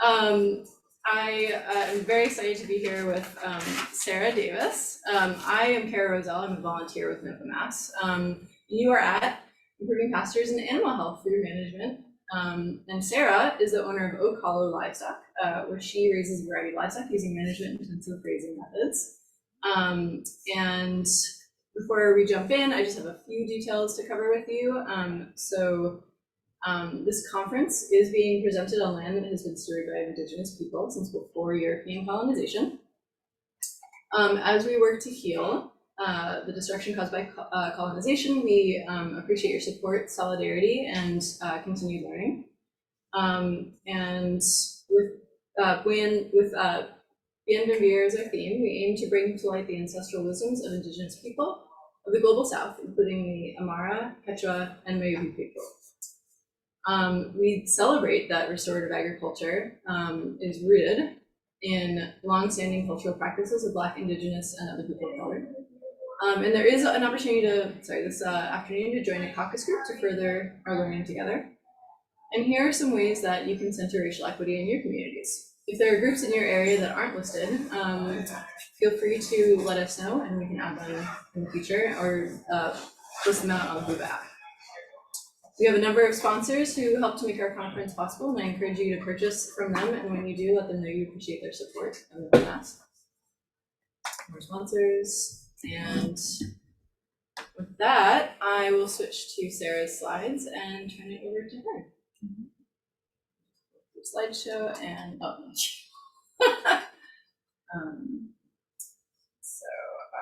I am very excited to be here with Sara Davis. I am Kara Roselle. I'm a volunteer with nofamass. You are at Improving Pastures and Animal Health Food Management. And Sara is the owner of Oak Hollow Livestock, where she raises a variety of livestock using management-intensive grazing methods. And before we jump in, I just have a few details to cover with you. This conference is being presented on land that has been stewarded by Indigenous people since before European colonization. As we work to heal the destruction caused by colonization, we appreciate your support, solidarity, and continued learning. And with Bienvenue as our theme, we aim to bring to light the ancestral wisdoms of Indigenous people of the Global South, including the Amara, Quechua, and Mayubi people. We celebrate that restorative agriculture is rooted in long-standing cultural practices of Black, Indigenous, and other people of color. And there is an opportunity this afternoon to join a caucus group to further our learning together. And here are some ways that you can center racial equity in your communities. If there are groups in your area that aren't listed, feel free to let us know and we can add them in the future or list them out on the Group app. We have a number of sponsors who help to make our conference possible, and I encourage you to purchase from them, and when you do, let them know you appreciate their support and the podcast. More sponsors, and with that, I will switch to Sara's slides and turn it over to her. Slideshow and so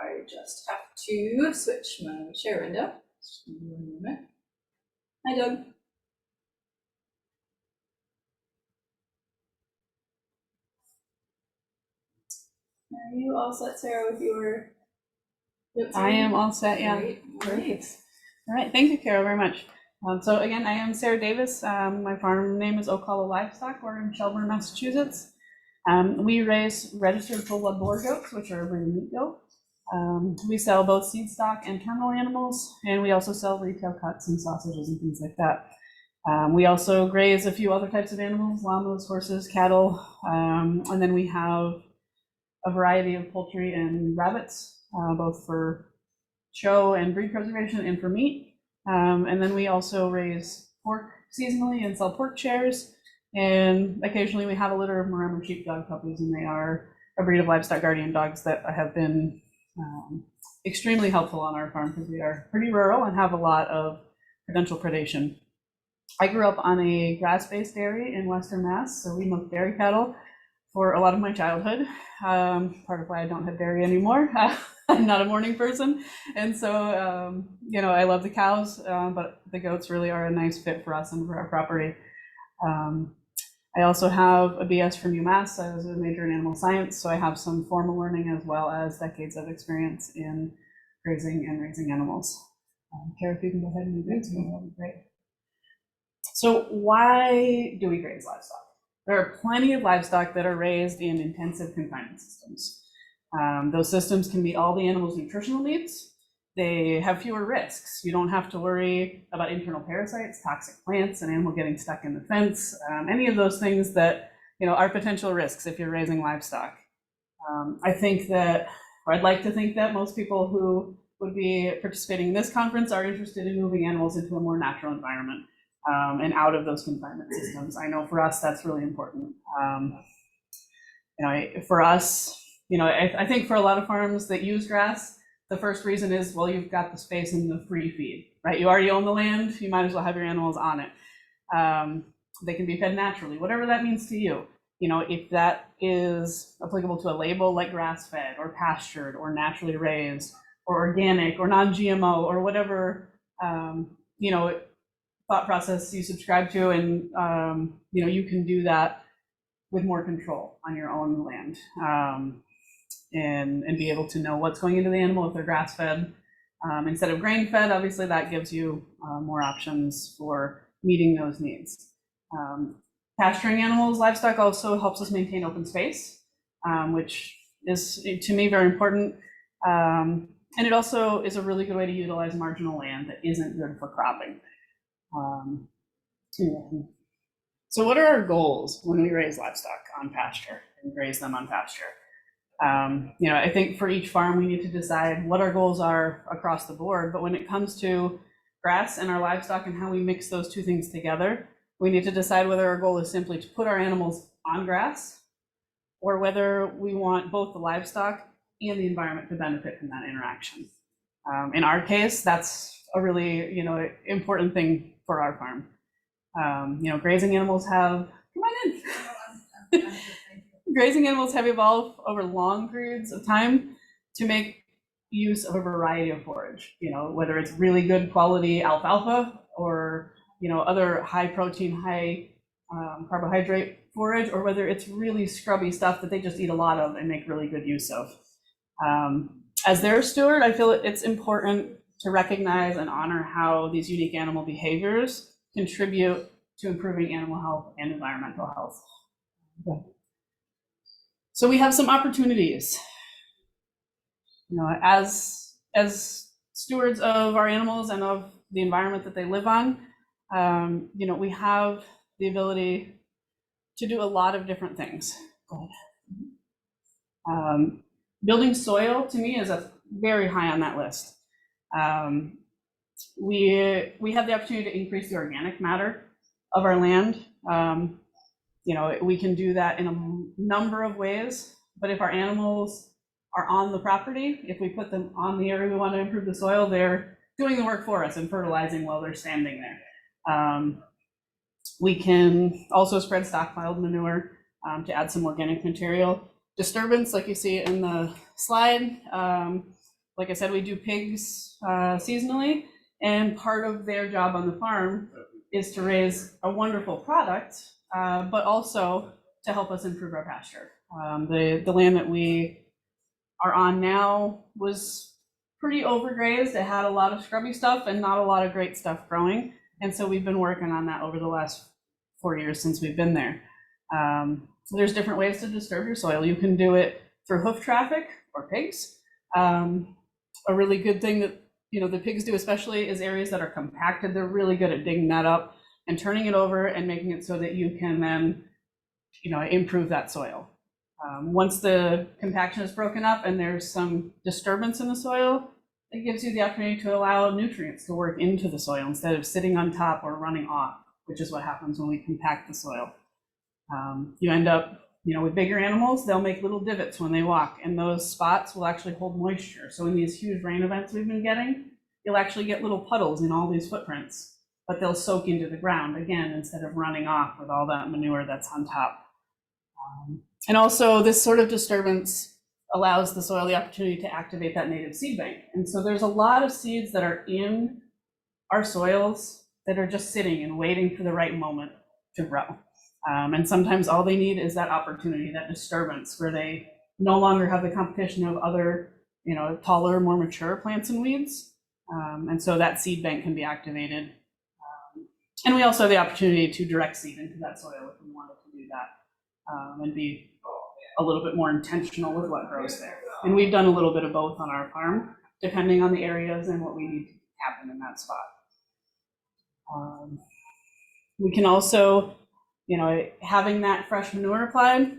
I just have to switch my share window. Just give me 1 moment. Hi, Doug. Are you all set, Sara, with your notes? I am all set, yeah. Great. All right, thank you, Carol, very much. So again, I am Sara Davis. My farm name is Oak Hollow Livestock. We're in Shelburne, Massachusetts. We raise registered full blood boar goats, which are a breed of meat goat. We sell both seed stock and terminal animals, and we also sell retail cuts and sausages and things like that. We also graze a few other types of animals, llamas, horses, cattle, and then we have a variety of poultry and rabbits, both for show and breed preservation and for meat. And then we also raise pork seasonally and sell pork chairs. And occasionally we have a litter of Maremma sheepdog puppies, and they are a breed of livestock guardian dogs that have been extremely helpful on our farm because we are pretty rural and have a lot of potential predation. I grew up on a grass-based dairy in Western Mass, so we milked dairy cattle for a lot of my childhood. Part of why I don't have dairy anymore. I'm not a morning person, and so I love the cows, but the goats really are a nice fit for us and for our property. I also have a BS from UMass. I was a major in animal science, so I have some formal learning as well as decades of experience in grazing and raising animals. Kara, if you can go ahead and move into it, that would be great. So why do we graze livestock? There are plenty of livestock that are raised in intensive confinement systems. Those systems can meet all the animals' nutritional needs. They have fewer risks. You don't have to worry about internal parasites, toxic plants, an animal getting stuck in the fence, any of those things that are potential risks if you're raising livestock. I'd like to think that most people who would be participating in this conference are interested in moving animals into a more natural environment and out of those confinement systems. I know for us that's really important. For us, I think for a lot of farms that use grass, the first reason is, well, you've got the space and the free feed, right? You already own the land, you might as well have your animals on it. They can be fed naturally, whatever that means to you. If that is applicable to a label like grass-fed or pastured or naturally raised or organic or non-GMO or whatever, thought process you subscribe to, and you can do that with more control on your own land. And be able to know what's going into the animal if they're grass-fed. Instead of grain-fed, obviously that gives you more options for meeting those needs. Pasturing animals, livestock also helps us maintain open space, which is, to me, very important. And it also is a really good way to utilize marginal land that isn't good for cropping. So what are our goals when we raise livestock on pasture and graze them on pasture? I think for each farm, we need to decide what our goals are across the board. But when it comes to grass and our livestock and how we mix those two things together, we need to decide whether our goal is simply to put our animals on grass or whether we want both the livestock and the environment to benefit from that interaction. In our case, that's a really, important thing for our farm. Grazing animals have, come on in. Grazing animals have evolved over long periods of time to make use of a variety of forage, whether it's really good quality alfalfa or, other high protein, high carbohydrate forage, or whether it's really scrubby stuff that they just eat a lot of and make really good use of. As their steward, I feel it's important to recognize and honor how these unique animal behaviors contribute to improving animal health and environmental health. Okay. So we have some opportunities. As stewards of our animals and of the environment that they live on, we have the ability to do a lot of different things. Building soil, to me, is very high on that list. We have the opportunity to increase the organic matter of our land. We can do that in a number of ways, but if our animals are on the property, if we put them on the area we want to improve the soil, they're doing the work for us and fertilizing while they're standing there. We can also spread stockpiled manure to add some organic material. Disturbance, like you see in the slide, like I said, we do pigs seasonally, and part of their job on the farm is to raise a wonderful product, but also to help us improve our pasture. The land that we are on now was pretty overgrazed. It had a lot of scrubby stuff and not a lot of great stuff growing. And so we've been working on that over the last 4 years since we've been there. So there's different ways to disturb your soil. You can do it through hoof traffic or pigs. A really good thing that the pigs do especially is areas that are compacted. They're really good at digging that up and turning it over and making it so that you can then improve that soil. Once the compaction is broken up and there's some disturbance in the soil, it gives you the opportunity to allow nutrients to work into the soil instead of sitting on top or running off, which is what happens when we compact the soil. You end up, with bigger animals, they'll make little divots when they walk, and those spots will actually hold moisture. So in these huge rain events we've been getting, you'll actually get little puddles in all these footprints, but they'll soak into the ground again instead of running off with all that manure that's on top. And also this sort of disturbance allows the soil the opportunity to activate that native seed bank. And so there's a lot of seeds that are in our soils that are just sitting and waiting for the right moment to grow. And sometimes all they need is that opportunity, that disturbance, where they no longer have the competition of other, taller, more mature plants and weeds. And so that seed bank can be activated. And we also have the opportunity to direct seed into that soil if we wanted to do that, and be a little bit more intentional with what grows there. And we've done a little bit of both on our farm, depending on the areas and what we need to happen in that spot. We can also, having that fresh manure applied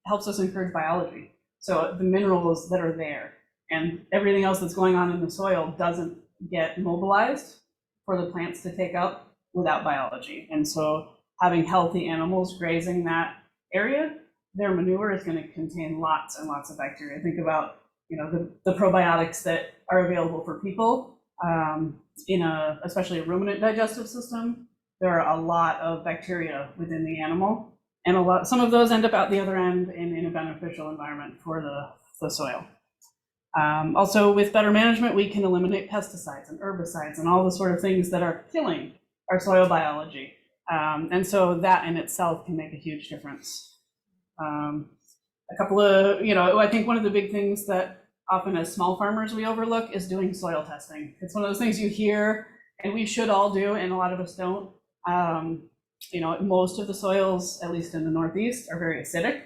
helps us encourage biology. So the minerals that are there and everything else that's going on in the soil doesn't get mobilized for the plants to take up without biology. And so having healthy animals grazing that area, their manure is going to contain lots and lots of bacteria. Think about, the probiotics that are available for people especially a ruminant digestive system. There are a lot of bacteria within the animal, and some of those end up out the other end in a beneficial environment for the soil. Also, with better management, we can eliminate pesticides and herbicides and all the sort of things that are killing our soil biology. And so that in itself can make a huge difference. A couple of, I think one of the big things that often as small farmers we overlook is doing soil testing. It's one of those things you hear, and we should all do, and a lot of us don't. Most of the soils, at least in the Northeast, are very acidic,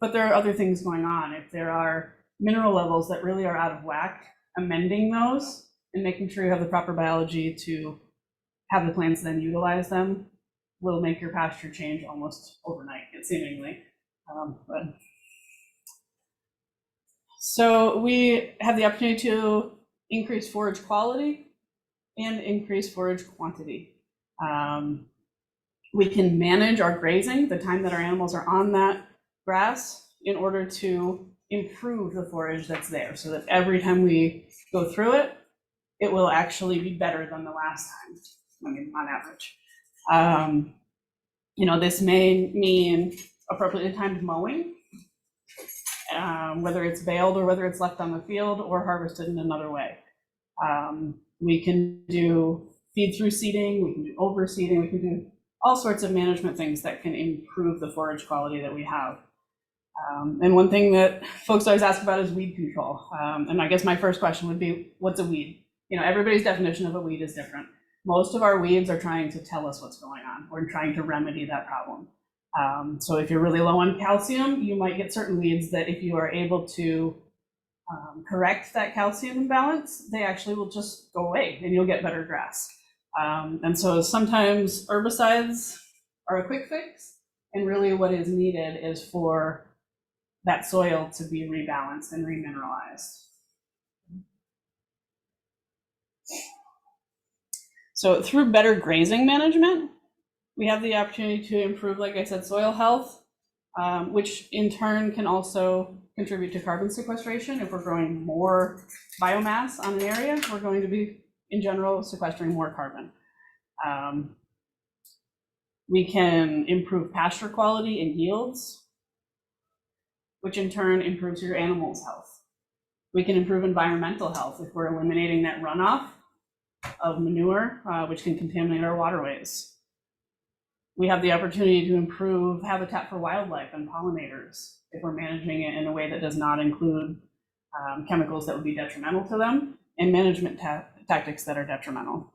but there are other things going on. If there are mineral levels that really are out of whack, amending those and making sure you have the proper biology to have the plants then utilize them will make your pasture change almost overnight, seemingly. So we have the opportunity to increase forage quality and increase forage quantity. We can manage our grazing, the time that our animals are on that grass, in order to improve the forage that's there, so that every time we go through it, it will actually be better than the last time, I mean, on average. This may mean appropriately timed mowing, whether it's baled or whether it's left on the field or harvested in another way. We can do feed through seeding, we can do overseeding, we can do all sorts of management things that can improve the forage quality that we have. And one thing that folks always ask about is weed control. And I guess my first question would be, what's a weed? Everybody's definition of a weed is different. Most of our weeds are trying to tell us what's going on. We're trying to remedy that problem. So if you're really low on calcium, you might get certain weeds that if you are able to correct that calcium imbalance, they actually will just go away and you'll get better grass. And so sometimes herbicides are a quick fix, and really what is needed is for that soil to be rebalanced and remineralized. So through better grazing management, we have the opportunity to improve, like I said, soil health, which in turn can also contribute to carbon sequestration. If we're growing more biomass on an area, we're going to be, in general, sequestering more carbon. We can improve pasture quality and yields, which in turn improves your animals' health. We can improve environmental health if we're eliminating that runoff of manure, which can contaminate our waterways. We have the opportunity to improve habitat for wildlife and pollinators if we're managing it in a way that does not include chemicals that would be detrimental to them, and management tactics that are detrimental.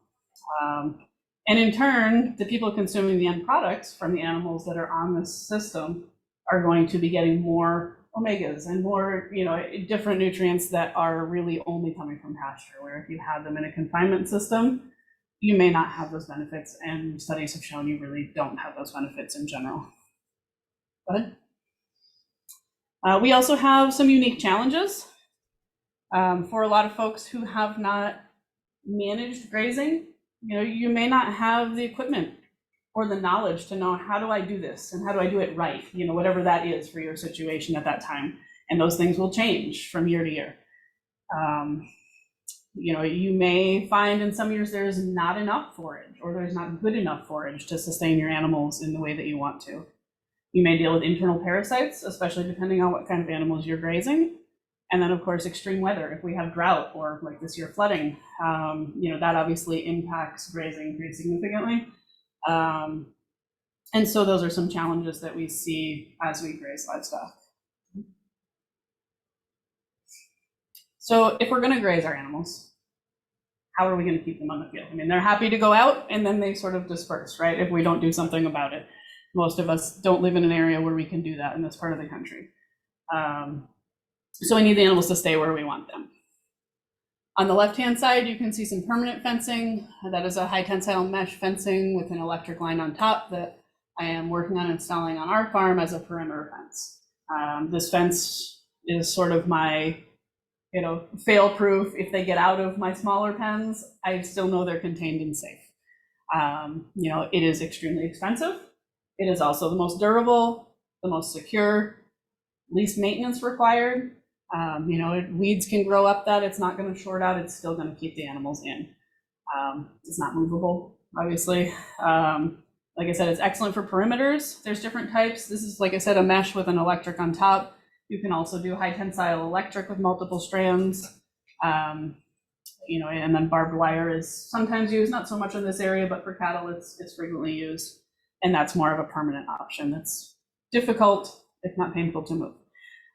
And in turn, the people consuming the end products from the animals that are on this system are going to be getting more omegas and more, different nutrients that are really only coming from pasture, where if you have them in a confinement system, you may not have those benefits, and studies have shown you really don't have those benefits in general. Go ahead. We also have some unique challenges for a lot of folks who have not managed grazing. You may not have the equipment or the knowledge to know, how do I do this and how do I do it right, whatever that is for your situation at that time. And those things will change from year to year. You may find in some years there's not enough forage, or there's not good enough forage to sustain your animals in the way that you want to. You may deal with internal parasites, especially depending on what kind of animals you're grazing. And then, of course, extreme weather. If we have drought or like this year flooding, that obviously impacts grazing pretty significantly. And so those are some challenges that we see as we graze livestock. So if we're going to graze our animals, how are we going to keep them on the field? I mean, they're happy to go out and then they sort of disperse, right? If we don't do something about it. Most of us don't live in an area where we can do that in this part of the country. So we need the animals to stay where we want them. On the left-hand side, you can see some permanent fencing. That is a high tensile mesh fencing with an electric line on top that I am working on installing on our farm as a perimeter fence. This fence is sort of my, fail-proof. If they get out of my smaller pens, I still know they're contained and safe. It is extremely expensive. It is also the most durable, the most secure, least maintenance required. Weeds can grow up that, it's not going to short out, it's still going to keep the animals in. It's not movable, obviously. Like I said, it's excellent for perimeters. There's different types. This is, like I said, a mesh with an electric on top. You can also do high tensile electric with multiple strands. And then barbed wire is sometimes used, not so much in this area, but for cattle it's frequently used. And that's more of a permanent option. That's difficult, if not painful, to move.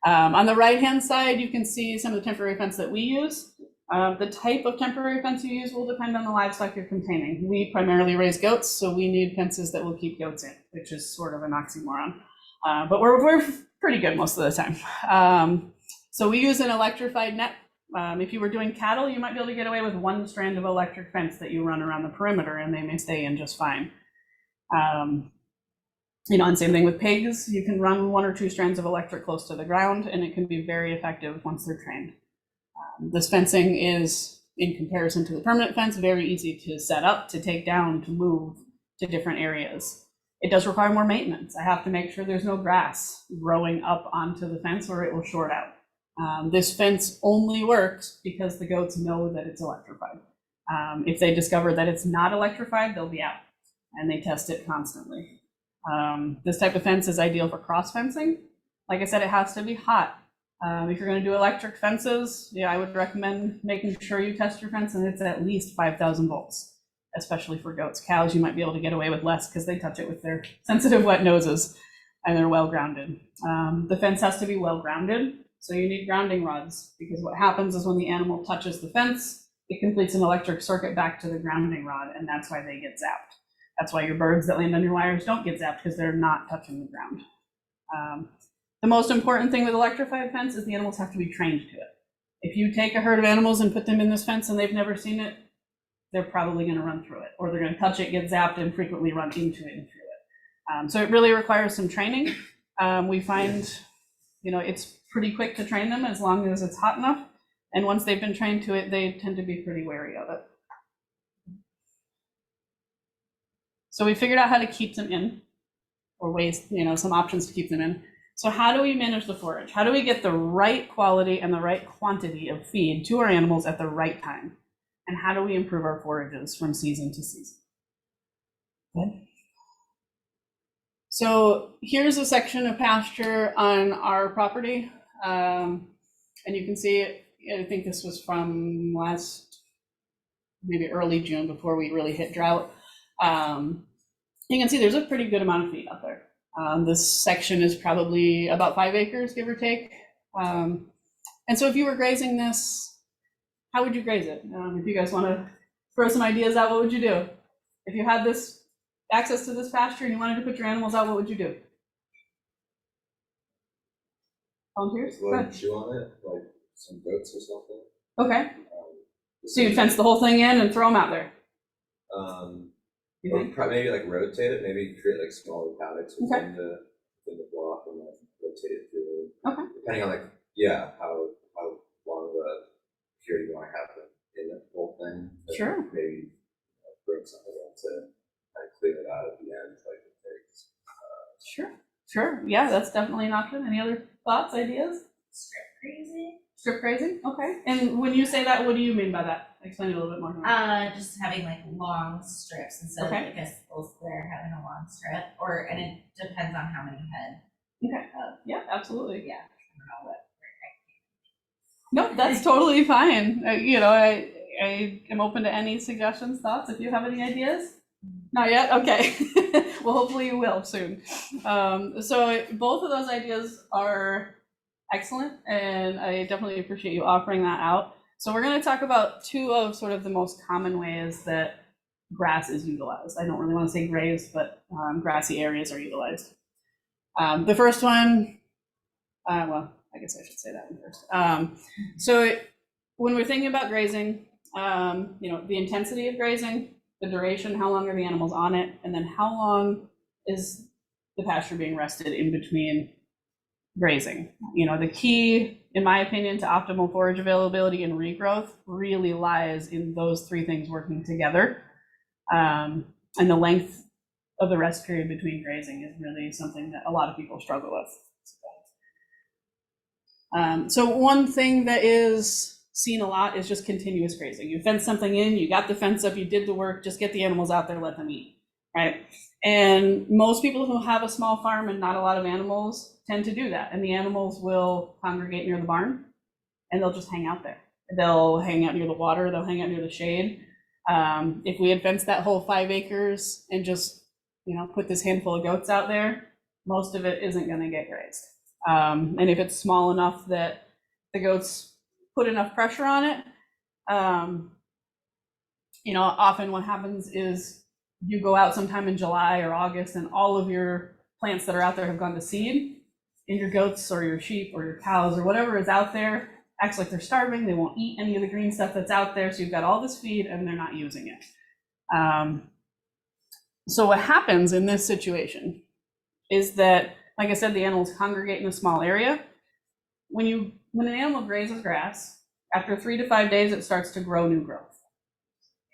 On the right-hand side, you can see some of the temporary fence that we use. The type of temporary fence you use will depend on the livestock you're containing. We primarily raise goats, so we need fences that will keep goats in, which is sort of an oxymoron. But we're pretty good most of the time. So we use an electrified net If you were doing cattle, you might be able to get away with one strand of electric fence that you run around the perimeter and they may stay in just fine. And same thing with pigs. You can run 1 or 2 strands of electric close to the ground and it can be very effective once they're trained. This fencing is, in comparison to the permanent fence, very easy to set up, to take down, to move to different areas. It does require more maintenance. I have to make sure there's no grass growing up onto the fence or it will short out. This fence only works because the goats know that it's electrified. If they discover that it's not electrified, they'll be out, and they test it constantly. This type of fence is ideal for cross fencing. Like I said, it has to be hot. If you're going to do electric fences, I would recommend making sure you test your fence and it's at least 5,000 volts, especially for goats. Cows, you might be able to get away with less because they touch it with their sensitive wet noses and they're well grounded. The fence has to be well grounded, so you need grounding rods, because what happens is when the animal touches the fence, it completes an electric circuit back to the grounding rod, and that's why they get zapped. That's why your birds that land on your wires don't get zapped, because they're not touching the ground. The most important thing with electrified fence is the animals have to be trained to it. If you take a herd of animals and put them in this fence and they've never seen it, they're probably going to run through it, or they're going to touch it, get zapped, and frequently run into it and through it. So it really requires some training. We find, it's pretty quick to train them as long as it's hot enough. And once they've been trained to it, they tend to be pretty wary of it. So we figured out how to keep them in, or ways, some options to keep them in. So how do we manage the forage? How do we get the right quality and the right quantity of feed to our animals at the right time? And how do we improve our forages from season to season? Good. So here's a section of pasture on our property. And you can see, I think this was from maybe early June, before we really hit drought. You can see there's a pretty good amount of feed out there. This section is probably about 5 acres, give or take. And so if you were grazing this, how would you graze it? If you guys want to throw some ideas out, what would you do? If you had this access to this pasture and you wanted to put your animals out, what would you do? Volunteers? Like chew on it, like some goats or something. Okay. So you'd fence the whole thing in and throw them out there? Or maybe like rotate it, maybe create like smaller paddocks within the block and like rotate it through. Okay. Depending on how long of a period you want to have them in the whole thing. Sure. Maybe bring something in to kind of clear it out at the end, like the pigs. Sure. Yeah, that's definitely an option. Any other thoughts, ideas? Strip grazing. Strip grazing? Okay. And when you say that, what do you mean by that? Explain it a little bit more. Just having like long strips instead of like a full square, having a long strip, and it depends on how many head. Okay. Yeah, absolutely. Yeah. I don't know what. No, that's totally fine. I am open to any suggestions, thoughts. If you have any ideas. Not yet? Okay. Well, hopefully you will soon. So both of those ideas are excellent, and I definitely appreciate you offering that out. So we're going to talk about 2 of sort of the most common ways that grass is utilized. I don't really want to say graves, but grassy areas are utilized. The first one, well, I guess I should say that one first. So when we're thinking about grazing, the intensity of grazing, the duration, how long are the animals on it, and then how long is the pasture being rested in between grazing. The key, in my opinion, to optimal forage availability and regrowth really lies in those 3 things working together. And the length of the rest period between grazing is really something that a lot of people struggle with. So one thing that is seen a lot is just continuous grazing. You fence something in, you got the fence up, you did the work, just get the animals out there, let them eat, right? And most people who have a small farm and not a lot of animals tend to do that. And the animals will congregate near the barn and they'll just hang out there. They'll hang out near the water, they'll hang out near the shade. If we had fenced that whole 5 acres and just, put this handful of goats out there, most of it isn't going to get grazed. And if it's small enough that the goats put enough pressure on it, often what happens is you go out sometime in July or August and all of your plants that are out there have gone to seed, and your goats or your sheep or your cows or whatever is out there acts like they're starving. They won't eat any of the green stuff that's out there. So you've got all this feed and they're not using it. So what happens in this situation is that, like I said, the animals congregate in a small area. When an animal grazes grass, after 3 to 5 days, it starts to grow new growth.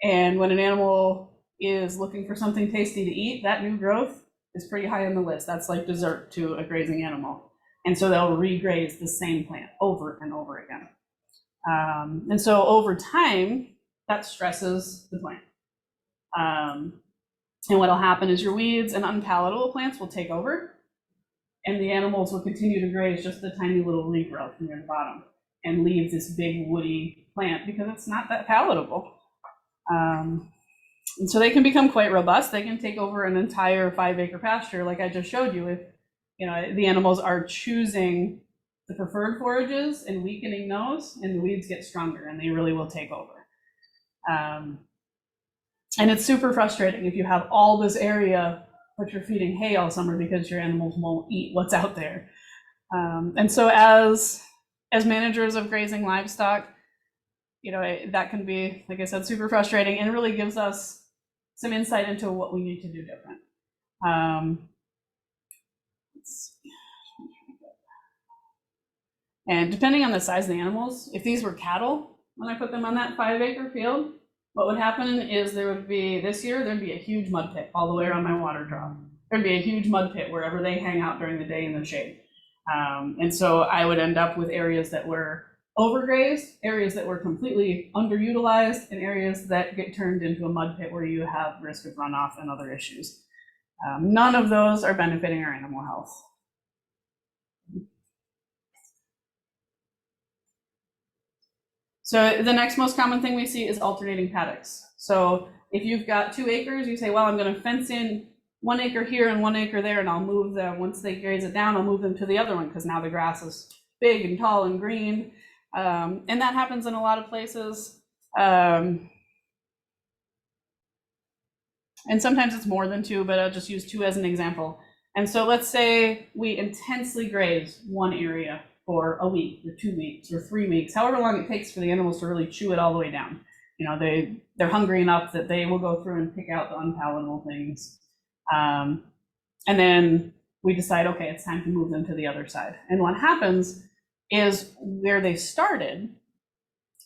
And when an animal is looking for something tasty to eat, that new growth is pretty high on the list. That's like dessert to a grazing animal. And so they'll regraze the same plant over and over again. And so over time, that stresses the plant. And what'll happen is your weeds and unpalatable plants will take over, and the animals will continue to graze just the tiny little regrowth near the bottom and leave this big woody plant because it's not that palatable. And so they can become quite robust. They can take over an entire 5-acre pasture, like I just showed you, if the animals are choosing the preferred forages and weakening those, and the weeds get stronger and they really will take over. And it's super frustrating if you have all this area, but you're feeding hay all summer because your animals won't eat what's out there. And so as managers of grazing livestock, that can be, like I said, super frustrating, and it really gives us some insight into what we need to do different. And depending on the size of the animals, if these were cattle, when I put them on that 5-acre field, what would happen is this year, there'd be a huge mud pit all the way around my water drop. There'd be a huge mud pit wherever they hang out during the day in the shade. And so I would end up with areas that were overgrazed, areas that were completely underutilized, and areas that get turned into a mud pit where you have risk of runoff and other issues. None of those are benefiting our animal health. So the next most common thing we see is alternating paddocks. So if you've got 2 acres, you say, well, I'm going to fence in 1 acre here and 1 acre there, and I'll move them, once they graze it down, I'll move them to the other one because now the grass is big and tall and green. And that happens in a lot of places. And sometimes it's more than 2, but I'll just use 2 as an example. And so let's say we intensely graze one area for a week or 2 weeks or 3 weeks, however long it takes for the animals to really chew it all the way down. They're hungry enough that they will go through and pick out the unpalatable things. And then we decide, okay, it's time to move them to the other side. And what happens is where they started,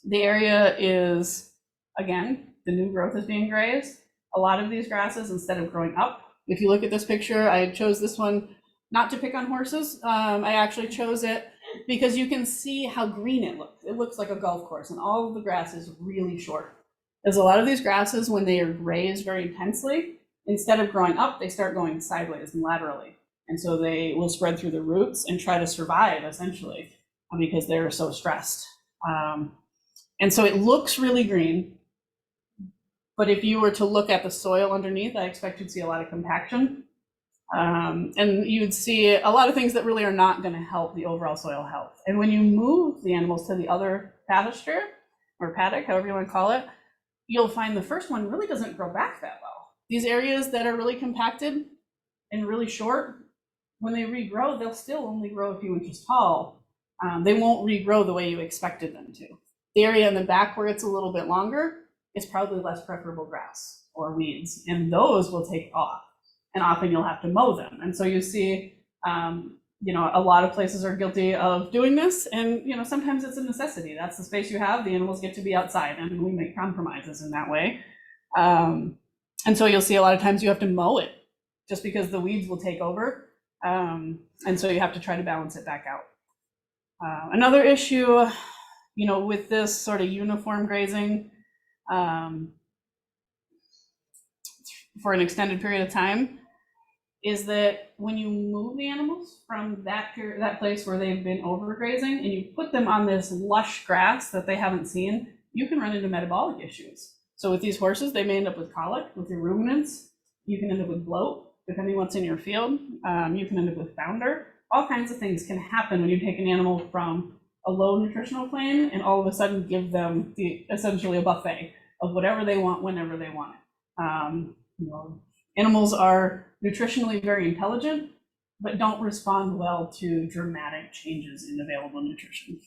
the area is, again, the new growth is being grazed. A lot of these grasses, instead of growing up, if you look at this picture, I chose this one not to pick on horses. I actually chose it because you can see how green it looks. It looks like a golf course, and all of the grass is really short. There's a lot of these grasses, when they are grazed very intensely, instead of growing up, they start going sideways and laterally. And so they will spread through the roots and try to survive, essentially, because they're so stressed. And so it looks really green, but if you were to look at the soil underneath, I expect you'd see a lot of compaction. And you'd see a lot of things that really are not going to help the overall soil health. And when you move the animals to the other pasture or paddock, however you want to call it, you'll find the first one really doesn't grow back that well. These areas that are really compacted and really short, when they regrow, they'll still only grow a few inches tall. They won't regrow the way you expected them to. The area in the back where it's a little bit longer is probably less preferable grass or weeds, and those will take off. And often you'll have to mow them. And so you see, a lot of places are guilty of doing this. And, sometimes it's a necessity. That's the space you have. The animals get to be outside, and we make compromises in that way. And so you'll see a lot of times you have to mow it just because the weeds will take over. And so you have to try to balance it back out. Another issue, with this sort of uniform grazing for an extended period of time, is that when you move the animals from that place where they've been overgrazing and you put them on this lush grass that they haven't seen, you can run into metabolic issues. So with these horses, they may end up with colic. With your ruminants, you can end up with bloat, depending what's in your field. You can end up with founder. All kinds of things can happen when you take an animal from a low nutritional plane and all of a sudden give them essentially a buffet of whatever they want whenever they want it. Animals are nutritionally very intelligent, but don't respond well to dramatic changes in available nutrition.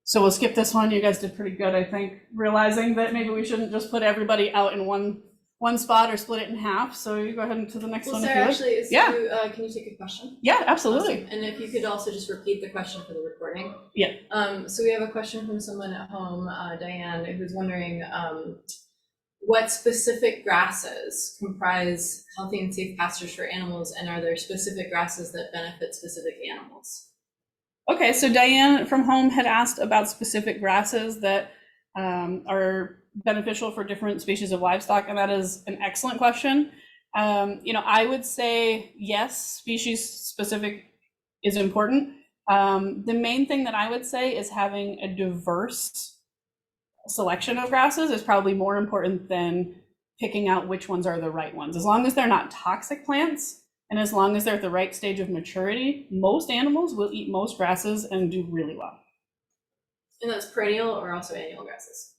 So we'll skip this one. You guys did pretty good, I think, realizing that maybe we shouldn't just put everybody out in one spot or split it in half. So you go ahead into the next one. Sarah, if you like. actually, can you take a question? Yeah, absolutely. Awesome. And if you could also just repeat the question for the recording. Yeah. So we have a question from someone at home, Diane, who's wondering what specific grasses comprise healthy and safe pastures for animals, and are there specific grasses that benefit specific animals? Okay, so Diane from home had asked about specific grasses that are beneficial for different species of livestock, and that is an excellent question. I would say yes, species specific is important. The main thing that I would say is having a diverse selection of grasses is probably more important than picking out which ones are the right ones. As long as they're not toxic plants, and as long as they're at the right stage of maturity, most animals will eat most grasses and do really well. And that's perennial or also annual grasses?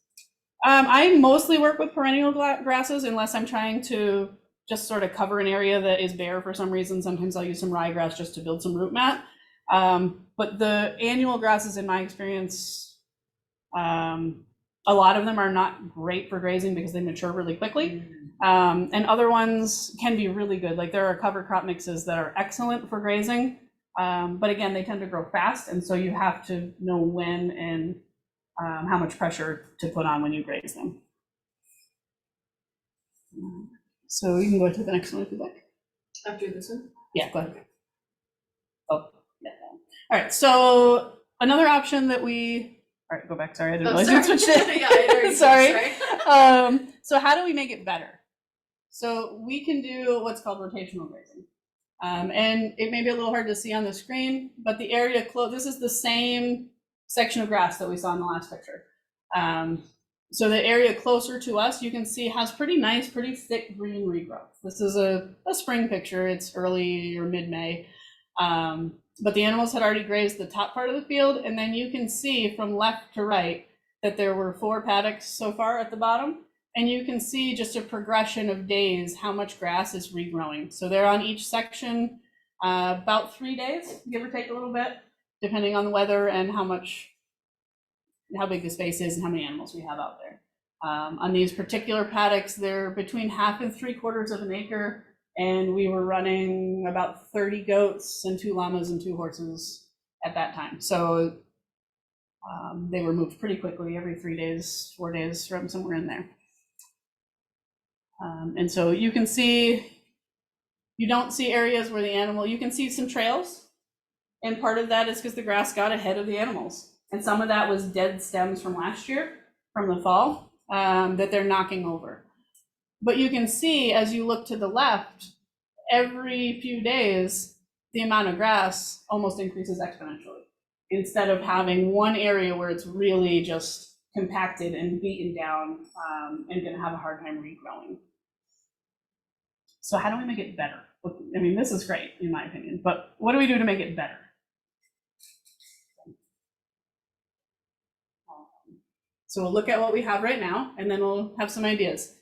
I mostly work with perennial grasses unless I'm trying to just sort of cover an area that is bare for some reason. Sometimes I'll use some ryegrass just to build some root mat. But the annual grasses, in my experience, a lot of them are not great for grazing because they mature really quickly. And other ones can be really good. Like there are cover crop mixes that are excellent for grazing. But again, they tend to grow fast. And so you have to know when and how much pressure to put on when you graze them. So you can go to the next one if you'd like. After this one? Yeah, go ahead. Oh, yeah. All right, so another option that all right, go back, sorry, I didn't realize you switched it. Yeah, I already sorry. So how do we make it better? So we can do what's called rotational grazing. And it may be a little hard to see on the screen, but the area this is the same section of grass that we saw in the last picture. So the area closer to us, you can see has pretty nice, pretty thick green regrowth. This is a spring picture. It's early or mid-May. But the animals had already grazed the top part of the field. And then you can see from left to right that there were 4 paddocks so far at the bottom. And you can see just a progression of days, how much grass is regrowing. So they're on each section about 3 days, give or take a little bit, depending on the weather and how big the space is and how many animals we have out there. On these particular paddocks, they're between 1/2 and 3/4 of an acre. And we were running about 30 goats and 2 llamas and 2 horses at that time. So they were moved pretty quickly, every 3 days, 4 days, from somewhere in there. And so you can see, you don't see areas where you can see some trails. And part of that is because the grass got ahead of the animals. And some of that was dead stems from last year, from the fall, that they're knocking over. But you can see as you look to the left, every few days, the amount of grass almost increases exponentially. Instead of having one area where it's really just compacted and beaten down and gonna have a hard time regrowing. So how do we make it better? I mean, this is great in my opinion, but what do we do to make it better? So we'll look at what we have right now, and then we'll have some ideas.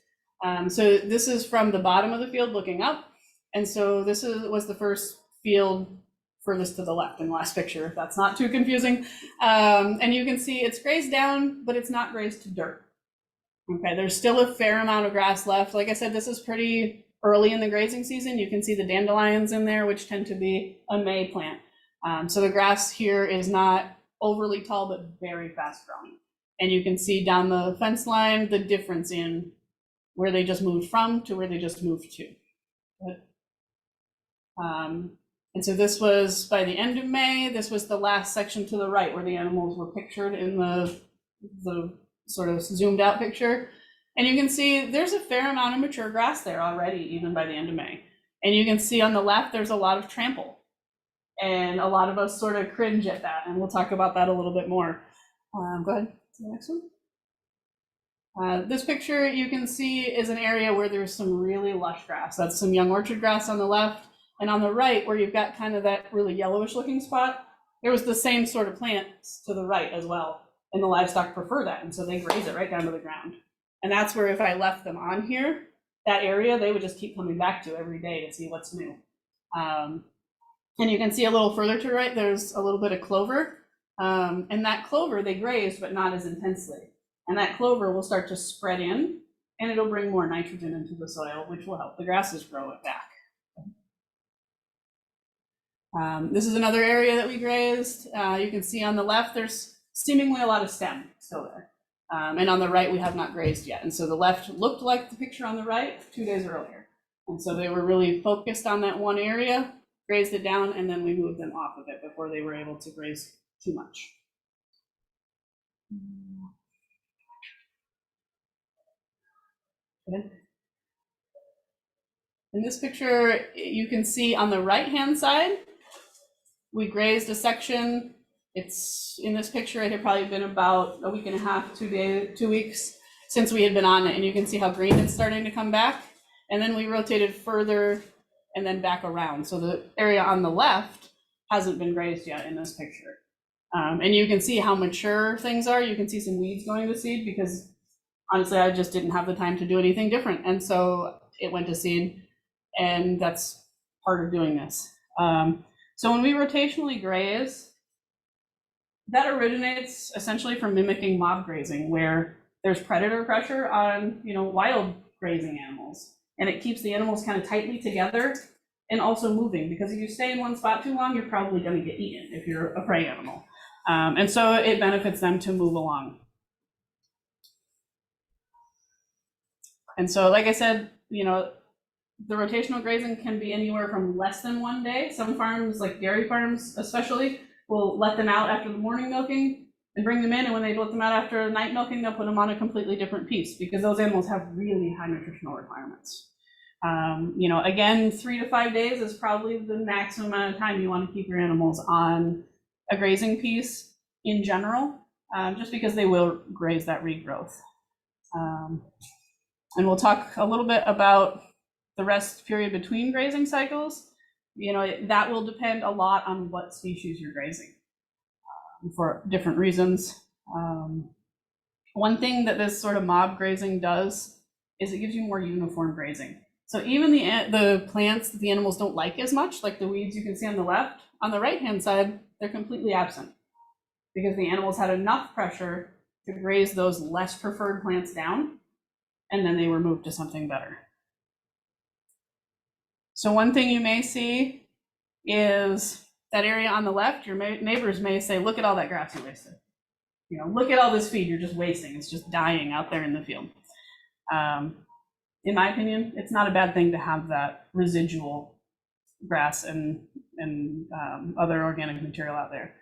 So this is from the bottom of the field looking up. And so this was the first field furthest to the left in the last picture, if that's not too confusing. And you can see it's grazed down, but it's not grazed to dirt. Okay, there's still a fair amount of grass left. Like I said, this is pretty early in the grazing season. You can see the dandelions in there, which tend to be a May plant. So the grass here is not overly tall, but very fast growing. And you can see down the fence line, the difference in where they just moved from to where they just moved to. And so this was by the end of May. This was the last section to the right where the animals were pictured in the sort of zoomed out picture. And you can see there's a fair amount of mature grass there already, even by the end of May. And you can see on the left, there's a lot of trample. And a lot of us sort of cringe at that. And we'll talk about that a little bit more. Go ahead to the next one. This picture you can see is an area where there's some really lush grass. That's some young orchard grass on the left. And on the right, where you've got kind of that really yellowish looking spot, there was the same sort of plants to the right as well. And the livestock prefer that. And so they graze it right down to the ground. And that's where if I left them on here, that area, they would just keep coming back to every day to see what's new. And you can see a little further to the right, there's a little bit of clover. And that clover they grazed, but not as intensely. And that clover will start to spread in, and it'll bring more nitrogen into the soil, which will help the grasses grow it back. This is another area that we grazed. You can see on the left, there's seemingly a lot of stem still there. And on the right, we have not grazed yet. And so the left looked like the picture on the right 2 days earlier. And so they were really focused on that one area, grazed it down, and then we moved them off of it before they were able to graze too much. Good. In this picture, you can see on the right-hand side, we grazed a section. It's in this picture, it had probably been about a week and a half, 2 weeks since we had been on it. And you can see how green it's starting to come back. And then we rotated further and then back around. So the area on the left hasn't been grazed yet in this picture. And you can see how mature things are. You can see some weeds going to seed because honestly, I just didn't have the time to do anything different. And so it went to seed, and that's part of doing this. So when we rotationally graze, that originates essentially from mimicking mob grazing, where there's predator pressure on, wild grazing animals, and it keeps the animals kind of tightly together and also moving, because if you stay in one spot too long, you're probably going to get eaten if you're a prey animal. And so it benefits them to move along. And so, like I said, the rotational grazing can be anywhere from less than 1 day. Some farms, like dairy farms especially, will let them out after the morning milking and bring them in. And when they let them out after night milking, they'll put them on a completely different piece because those animals have really high nutritional requirements. Again, 3 to 5 days is probably the maximum amount of time you want to keep your animals on a grazing piece in general, just because they will graze that regrowth. And we'll talk a little bit about the rest period between grazing cycles. That will depend a lot on what species you're grazing for different reasons. One thing that this sort of mob grazing does is it gives you more uniform grazing. So even the plants that the animals don't like as much, like the weeds you can see on the left, on the right-hand side, they're completely absent because the animals had enough pressure to graze those less preferred plants down, and then they were moved to something better. So one thing you may see is that area on the left. Your neighbors may say, look at all that grass you wasted. Look at all this feed you're just wasting. It's just dying out there in the field. In my opinion, it's not a bad thing to have that residual grass and other organic material out there.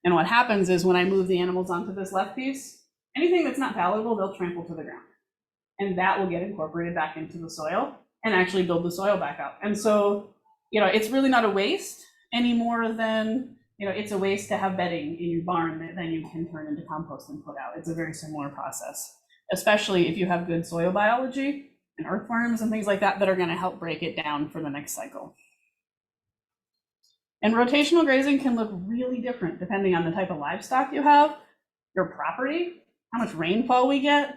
And what happens is when I move the animals onto this left piece, anything that's not palatable, they'll trample to the ground. And that will get incorporated back into the soil and actually build the soil back up. And so, it's really not a waste any more than, it's a waste to have bedding in your barn that then you can turn into compost and put out. It's a very similar process, especially if you have good soil biology and earthworms and things like that that are going to help break it down for the next cycle. And rotational grazing can look really different depending on the type of livestock you have, your property, how much rainfall we get,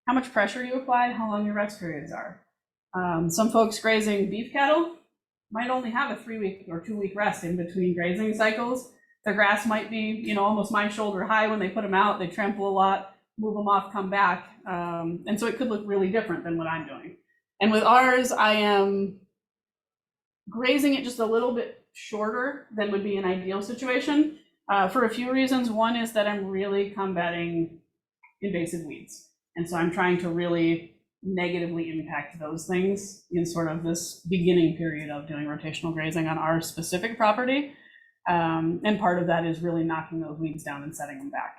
how much pressure you apply, how long your rest periods are. Some folks grazing beef cattle might only have a 3-week or 2-week rest in between grazing cycles. The grass might be, almost my shoulder high when they put them out. They trample a lot, move them off, come back. And so it could look really different than what I'm doing. And with ours, I am grazing it just a little bit shorter than would be an ideal situation for a few reasons. One is that I'm really combating invasive weeds. And so I'm trying to really negatively impact those things in sort of this beginning period of doing rotational grazing on our specific property. And part of that is really knocking those weeds down and setting them back.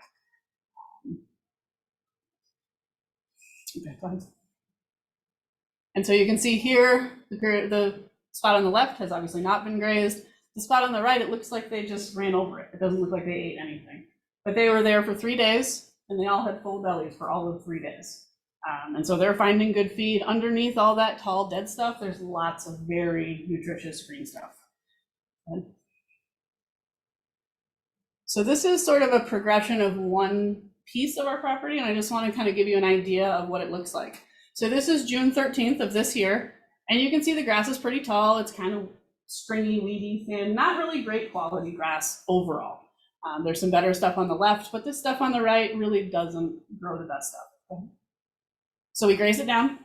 Okay, go ahead. And so you can see here, the spot on the left has obviously not been grazed. The spot on the right, it looks like they just ran over it. It doesn't look like they ate anything. But they were there for 3 days, and they all had full bellies for all of 3 days. And so they're finding good feed. Underneath all that tall dead stuff, there's lots of very nutritious green stuff. So this is sort of a progression of one piece of our property, and I just want to kind of give you an idea of what it looks like. So this is June 13th of this year, and you can see the grass is pretty tall. It's kind of stringy, weedy, thin, not really great quality grass overall. There's some better stuff on the left, but this stuff on the right really doesn't grow the best stuff. So we grazed it down.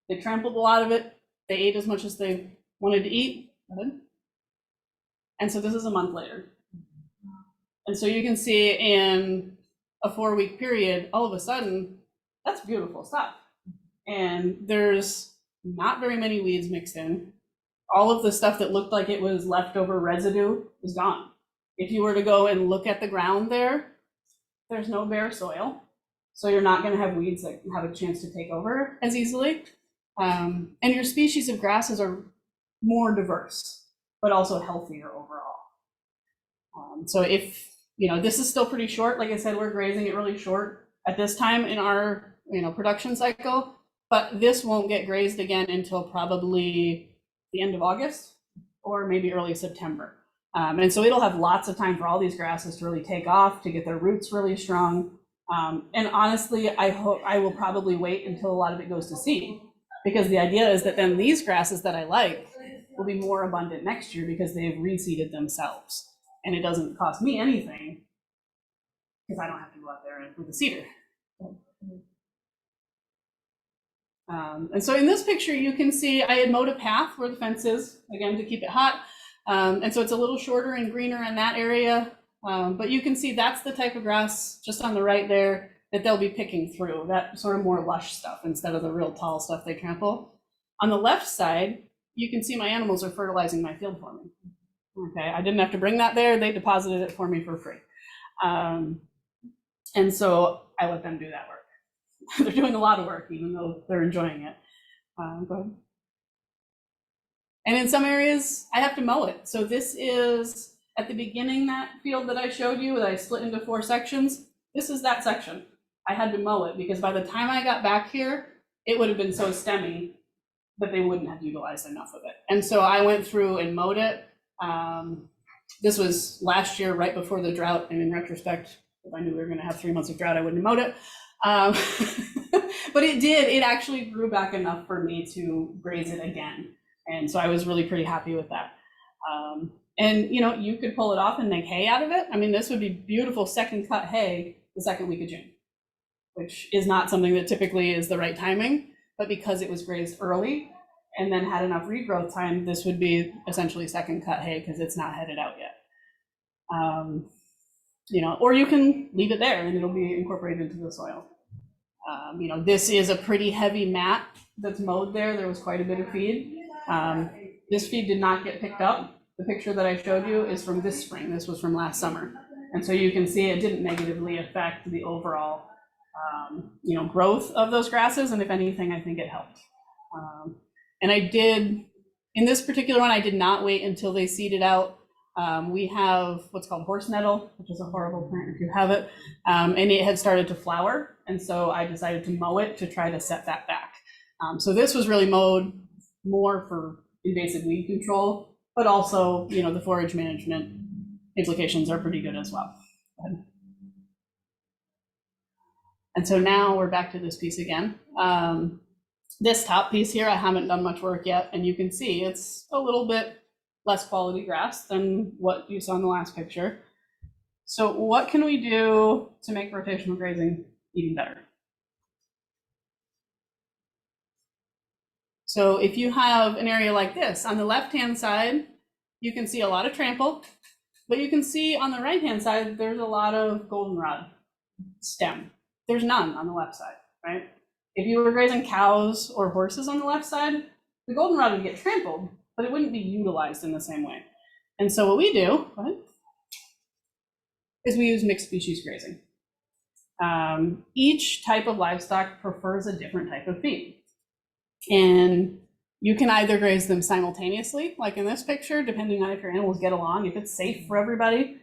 They trampled a lot of it. They ate as much as they wanted to eat. And so this is a month later. And so you can see in a 4-week period, all of a sudden, that's beautiful stuff. And there's not very many weeds mixed in. All of the stuff that looked like it was leftover residue is gone. If you were to go and look at the ground there, there's no bare soil. So you're not going to have weeds that have a chance to take over as easily. And your species of grasses are more diverse, but also healthier overall. So if, this is still pretty short. Like I said, we're grazing it really short at this time in our, production cycle, but this won't get grazed again until probably the end of August or maybe early September. And so it'll have lots of time for all these grasses to really take off, to get their roots really strong. And honestly, I will probably wait until a lot of it goes to seed, because the idea is that then these grasses that I like will be more abundant next year because they've reseeded themselves. And it doesn't cost me anything because I don't have to go out there with a seeder. And so in this picture, you can see I had mowed a path where the fence is, again, to keep it hot. And so it's a little shorter and greener in that area. But you can see that's the type of grass just on the right there that they'll be picking through, that sort of more lush stuff instead of the real tall stuff they trample. On the left side, you can see my animals are fertilizing my field for me. Okay, I didn't have to bring that there. They deposited it for me for free. And so I let them do that work. They're doing a lot of work, even though they're enjoying it. Go ahead. And in some areas, I have to mow it. So this is at the beginning, that field that I showed you that I split into 4 sections. This is that section. I had to mow it because by the time I got back here, it would have been so stemmy that they wouldn't have utilized enough of it. And so I went through and mowed it. This was last year, right before the drought. And in retrospect, if I knew we were going to have 3 months of drought, I wouldn't have mowed it. But it actually grew back enough for me to graze it again. And so I was really pretty happy with that. And you could pull it off and make hay out of it. I mean, this would be beautiful second cut hay the second week of June, which is not something that typically is the right timing, but because it was grazed early and then had enough regrowth time, this would be essentially second cut hay because it's not headed out yet. Or you can leave it there and it'll be incorporated into the soil. This is a pretty heavy mat that's mowed there. There was quite a bit of feed. This feed did not get picked up. The picture that I showed you is from this spring. This was from last summer. And so you can see it didn't negatively affect the overall, growth of those grasses. And if anything, I think it helped. And I did, in this particular one, I did not wait until they seeded out. We have what's called horse nettle, which is a horrible plant if you have it. And it had started to flower. And so I decided to mow it to try to set that back. So this was really mowed more for invasive weed control, but also, the forage management implications are pretty good as well. And so now we're back to this piece again. This top piece here, I haven't done much work yet, and you can see it's a little bit less quality grass than what you saw in the last picture. So what can we do to make rotational grazing even better? So if you have an area like this, on the left-hand side, you can see a lot of trample, but you can see on the right-hand side, there's a lot of goldenrod stem. There's none on the left side, right? If you were grazing cows or horses on the left side, the goldenrod would get trampled, but it wouldn't be utilized in the same way. And so what we do is we use mixed species grazing. Each type of livestock prefers a different type of feed. And you can either graze them simultaneously, like in this picture, depending on if your animals get along, if it's safe for everybody,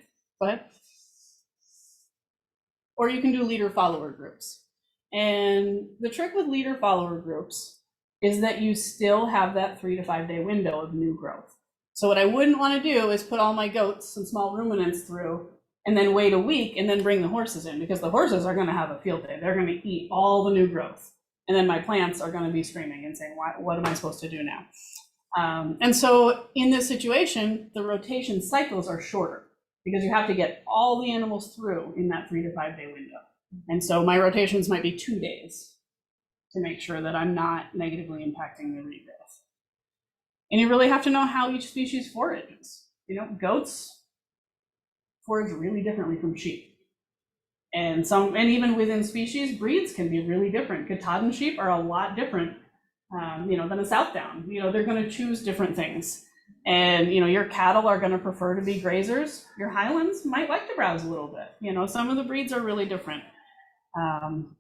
or you can do leader-follower groups. And the trick with leader-follower groups is that you still have that 3 to 5 day window of new growth. So what I wouldn't want to do is put all my goats and small ruminants through and then wait a week and then bring the horses in, because the horses are going to have a field day. They're going to eat all the new growth. And then my plants are going to be screaming and saying, what am I supposed to do now? And so in this situation, the rotation cycles are shorter because you have to get all the animals through in that 3 to 5 day window. And so my rotations might be 2 days to make sure that I'm not negatively impacting the regrowth. And you really have to know how each species forages. You know, goats forage really differently from sheep. And even within species, breeds can be really different. Katahdin sheep are a lot different, than a Southdown. They're going to choose different things. And, your cattle are going to prefer to be grazers. Your Highlands might like to browse a little bit. Some of the breeds are really different. And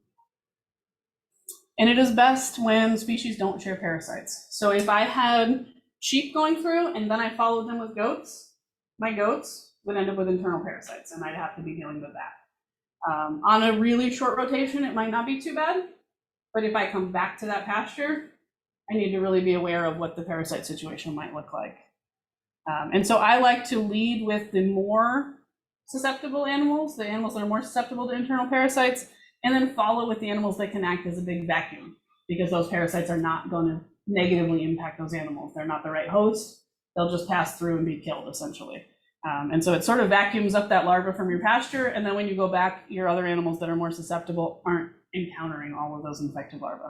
it is best when species don't share parasites. So if I had sheep going through and then I followed them with goats, my goats would end up with internal parasites and I'd have to be dealing with that. On a really short rotation, it might not be too bad, but if I come back to that pasture, I need to really be aware of what the parasite situation might look like. And so I like to lead with the more susceptible animals, the animals that are more susceptible to internal parasites, and then follow with the animals that can act as a big vacuum, because those parasites are not going to negatively impact those animals. They're not the right host. They'll just pass through and be killed, essentially. And so it sort of vacuums up that larva from your pasture, and then when you go back, your other animals that are more susceptible aren't encountering all of those infected larvae.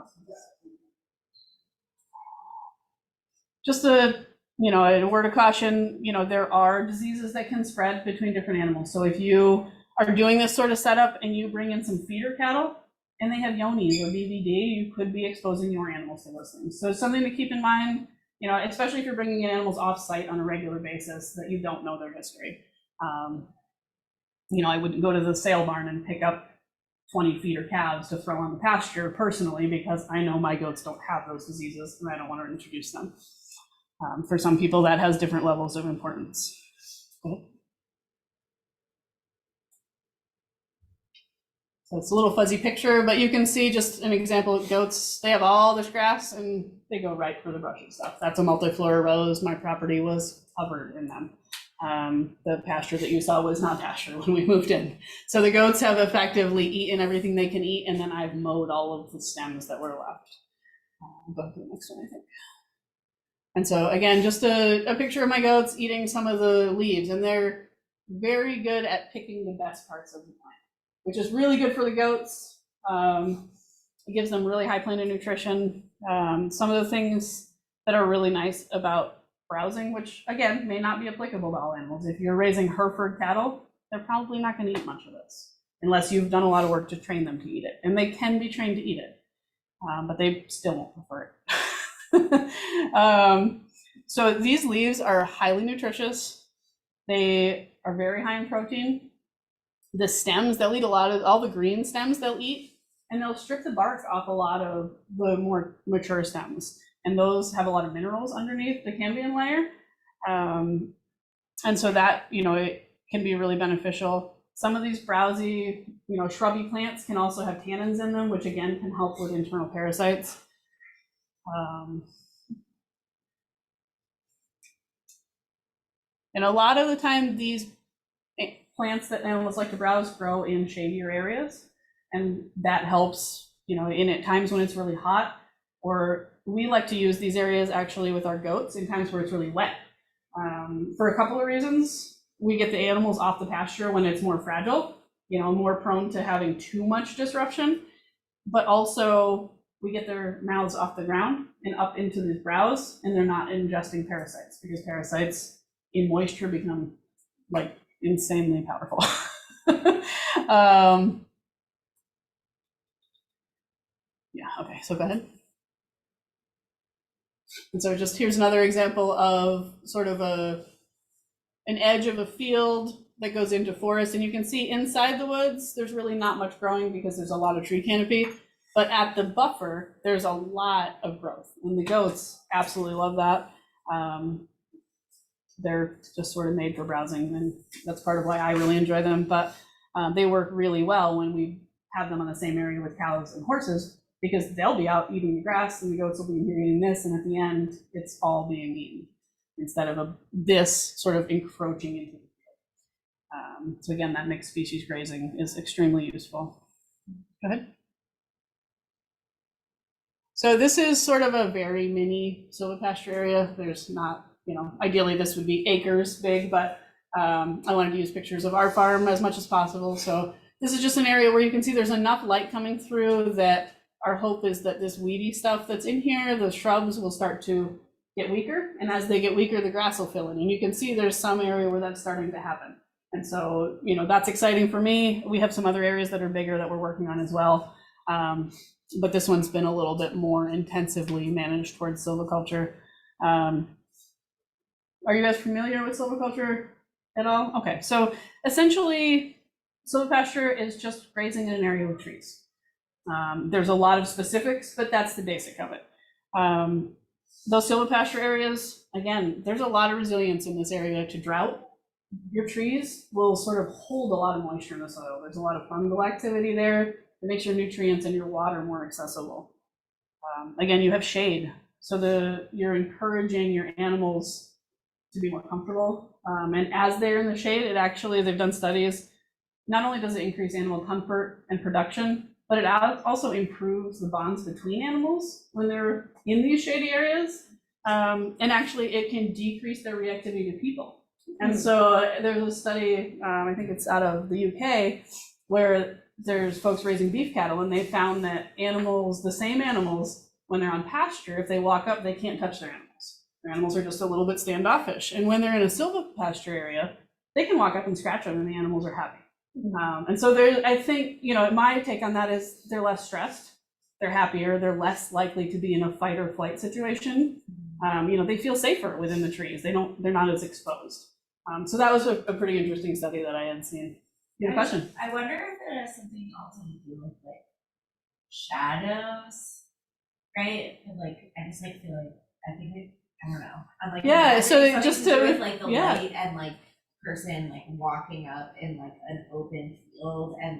Just a word of caution, there are diseases that can spread between different animals. So if you are doing this sort of setup and you bring in some feeder cattle and they have yonis or BVD, you could be exposing your animals to those things. So it's something to keep in mind. Especially if you're bringing in animals off-site on a regular basis that you don't know their history. I wouldn't go to the sale barn and pick up 20 feeder calves to throw on the pasture personally, because I know my goats don't have those diseases and I don't want to introduce them. For some people, that has different levels of importance. So it's a little fuzzy picture, but you can see just an example of goats. They have all this grass and they go right for the brush and stuff. That's a multiflora rose. My property was covered in them. The pasture that you saw was not pasture when we moved in. So the goats have effectively eaten everything they can eat, and then I've mowed all of the stems that were left. Go to the next one, I think. And so again, just a picture of my goats eating some of the leaves, and they're very good at picking the best parts of the plant, which is really good for the goats. It gives them really high plant nutrition. Some of the things that are really nice about browsing, which again may not be applicable to all animals. If you're raising Hereford cattle, they're probably not going to eat much of this unless you've done a lot of work to train them to eat it. And they can be trained to eat it, but they still won't prefer it. So these leaves are highly nutritious. They are very high in protein. The stems, they'll eat a lot of all the green stems they'll eat, and they'll strip the bark off a lot of the more mature stems. And those have a lot of minerals underneath the cambium layer. And so that, it can be really beneficial. Some of these browsy, shrubby plants can also have tannins in them, which again can help with internal parasites. And a lot of the time, these plants that animals like to browse grow in shadier areas, and that helps, in at times when it's really hot. Or we like to use these areas actually with our goats in times where it's really wet. For a couple of reasons. We get the animals off the pasture when it's more fragile, more prone to having too much disruption, but also we get their mouths off the ground and up into the browse, and they're not ingesting parasites, because parasites in moisture become like insanely powerful. Yeah, okay, so go ahead. And so just here's another example of sort of an edge of a field that goes into forest. And you can see inside the woods, there's really not much growing because there's a lot of tree canopy. But at the buffer, there's a lot of growth. And the goats absolutely love that. They're just sort of made for browsing. And that's part of why I really enjoy them. But they work really well when we have them on the same area with cows and horses, because they'll be out eating the grass and the goats will be here eating this, and at the end, it's all being eaten instead of this sort of encroaching into the field. So again, that mixed species grazing is extremely useful. Go ahead. So this is sort of a very mini silvopasture area. There's not, ideally this would be acres big, but I wanted to use pictures of our farm as much as possible. So this is just an area where you can see there's enough light coming through that our hope is that this weedy stuff that's in here, the shrubs will start to get weaker. And as they get weaker, the grass will fill in. And you can see there's some area where that's starting to happen. And so, that's exciting for me. We have some other areas that are bigger that we're working on as well. But this one's been a little bit more intensively managed towards silviculture. Are you guys familiar with silviculture at all? Okay, so essentially silvopasture is just grazing in an area with trees. There's a lot of specifics, but that's the basic of it. Those silvopasture areas, again, there's a lot of resilience in this area to drought. Your trees will sort of hold a lot of moisture in the soil. There's a lot of fungal activity there. It makes your nutrients and your water more accessible. Again, you have shade, so you're encouraging your animals to be more comfortable. And as they're in the shade, they've done studies, not only does it increase animal comfort and production, but it also improves the bonds between animals when they're in these shady areas. And actually it can decrease their reactivity to people. And so there's a study, I think it's out of the UK, where there's folks raising beef cattle, and they found that the same animals, when they're on pasture, if they walk up, they can't touch their animals. Their animals are just a little bit standoffish. And when they're in a silvopasture area, they can walk up and scratch them and the animals are happy. And so I think, my take on that is they're less stressed, they're happier, they're less likely to be in a fight or flight situation. They feel safer within the trees. They're not as exposed. So that was a pretty interesting study that I had seen. You have a question? I wonder if it has something also to do with shadows, right? I just feel I don't know. I'm yeah. So just to do with the yeah. light and person walking up in an open field and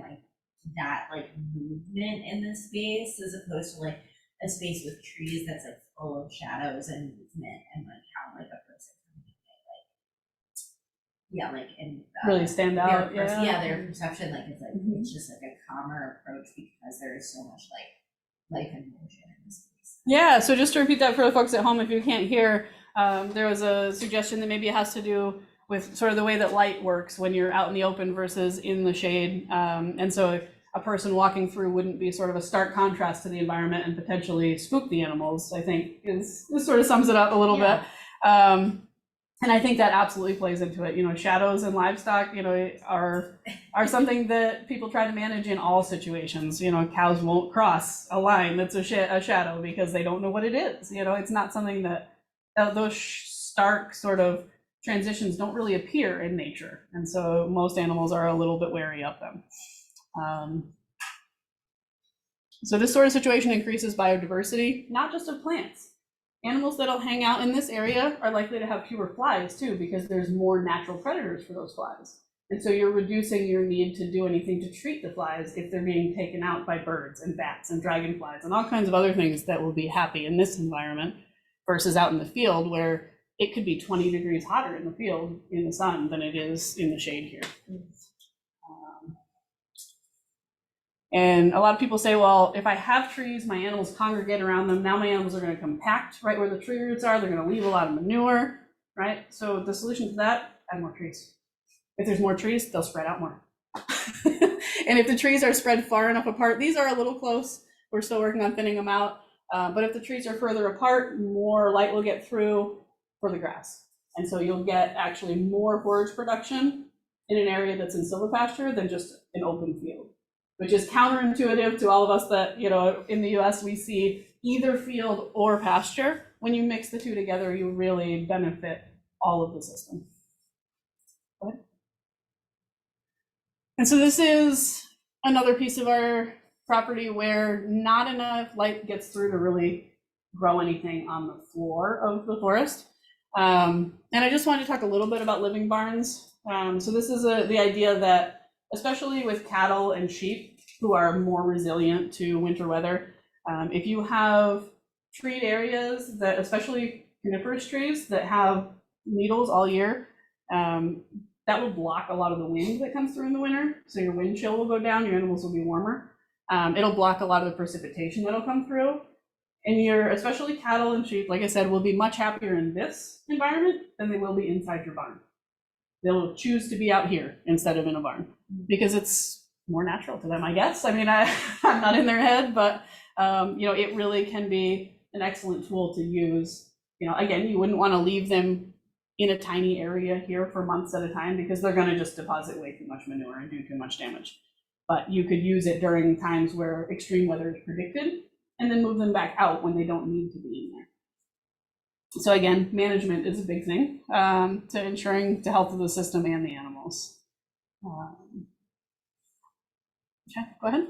that movement in the space as opposed to a space with trees that's full of shadows and movement and how a person and really stand out. Their perception it's just a calmer approach because there is so much life and motion in this space. Yeah, so just to repeat that for the folks at home, if you can't hear, there was a suggestion that maybe it has to do with sort of the way that light works when you're out in the open versus in the shade. And so a person walking through wouldn't be sort of a stark contrast to the environment and potentially spook the animals, I think this sort of sums it up a little bit. And I think that absolutely plays into it. Shadows and livestock, are something that people try to manage in all situations. Cows won't cross a line that's a shadow because they don't know what it is. It's not something that those stark sort of transitions don't really appear in nature. And so most animals are a little bit wary of them. So this sort of situation increases biodiversity, not just of plants. Animals that'll hang out in this area are likely to have fewer flies too, because there's more natural predators for those flies. And so you're reducing your need to do anything to treat the flies if they're being taken out by birds and bats and dragonflies and all kinds of other things that will be happy in this environment versus out in the field where it could be 20 degrees hotter in the field in the sun than it is in the shade here. And a lot of people say, well, if I have trees, my animals congregate around them. Now my animals are going to compact right where the tree roots are. They're going to leave a lot of manure, right? So the solution to that, add more trees. If there's more trees, they'll spread out more. And if the trees are spread far enough apart, these are a little close. We're still working on thinning them out. But if the trees are further apart, more light will get through for the grass. And so you'll get actually more forage production in an area that's in silvopasture than just an open field, which is counterintuitive to all of us that, in the US, we see either field or pasture. When you mix the two together, you really benefit all of the system. Okay. And so this is another piece of our property where not enough light gets through to really grow anything on the floor of the forest. And I just wanted to talk a little bit about living barns. So this is the idea that, especially with cattle and sheep who are more resilient to winter weather, if you have treed areas that, especially coniferous trees that have needles all year, that will block a lot of the wind that comes through in the winter. So your wind chill will go down, your animals will be warmer. It'll block a lot of the precipitation that'll come through. And especially cattle and sheep, like I said, will be much happier in this environment than they will be inside your barn. They'll choose to be out here instead of in a barn because it's more natural to them, I guess. I mean, I'm not in their head, but it really can be an excellent tool to use. Again, you wouldn't want to leave them in a tiny area here for months at a time because they're going to just deposit way too much manure and do too much damage. But you could use it during times where extreme weather is predicted and then move them back out when they don't need to be in there. So again, management is a big thing to ensuring the health of the system and the animals. Okay, go ahead.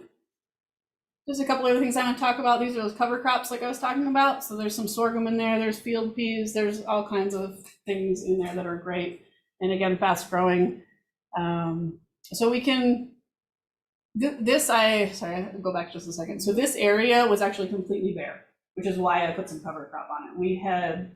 Just a couple other things I want to talk about. These are those cover crops like I was talking about. So there's some sorghum in there, there's field peas, there's all kinds of things in there that are great. And again, fast growing. So we can, sorry, I'll go back just a second. So this area was actually completely bare, which is why I put some cover crop on it. We had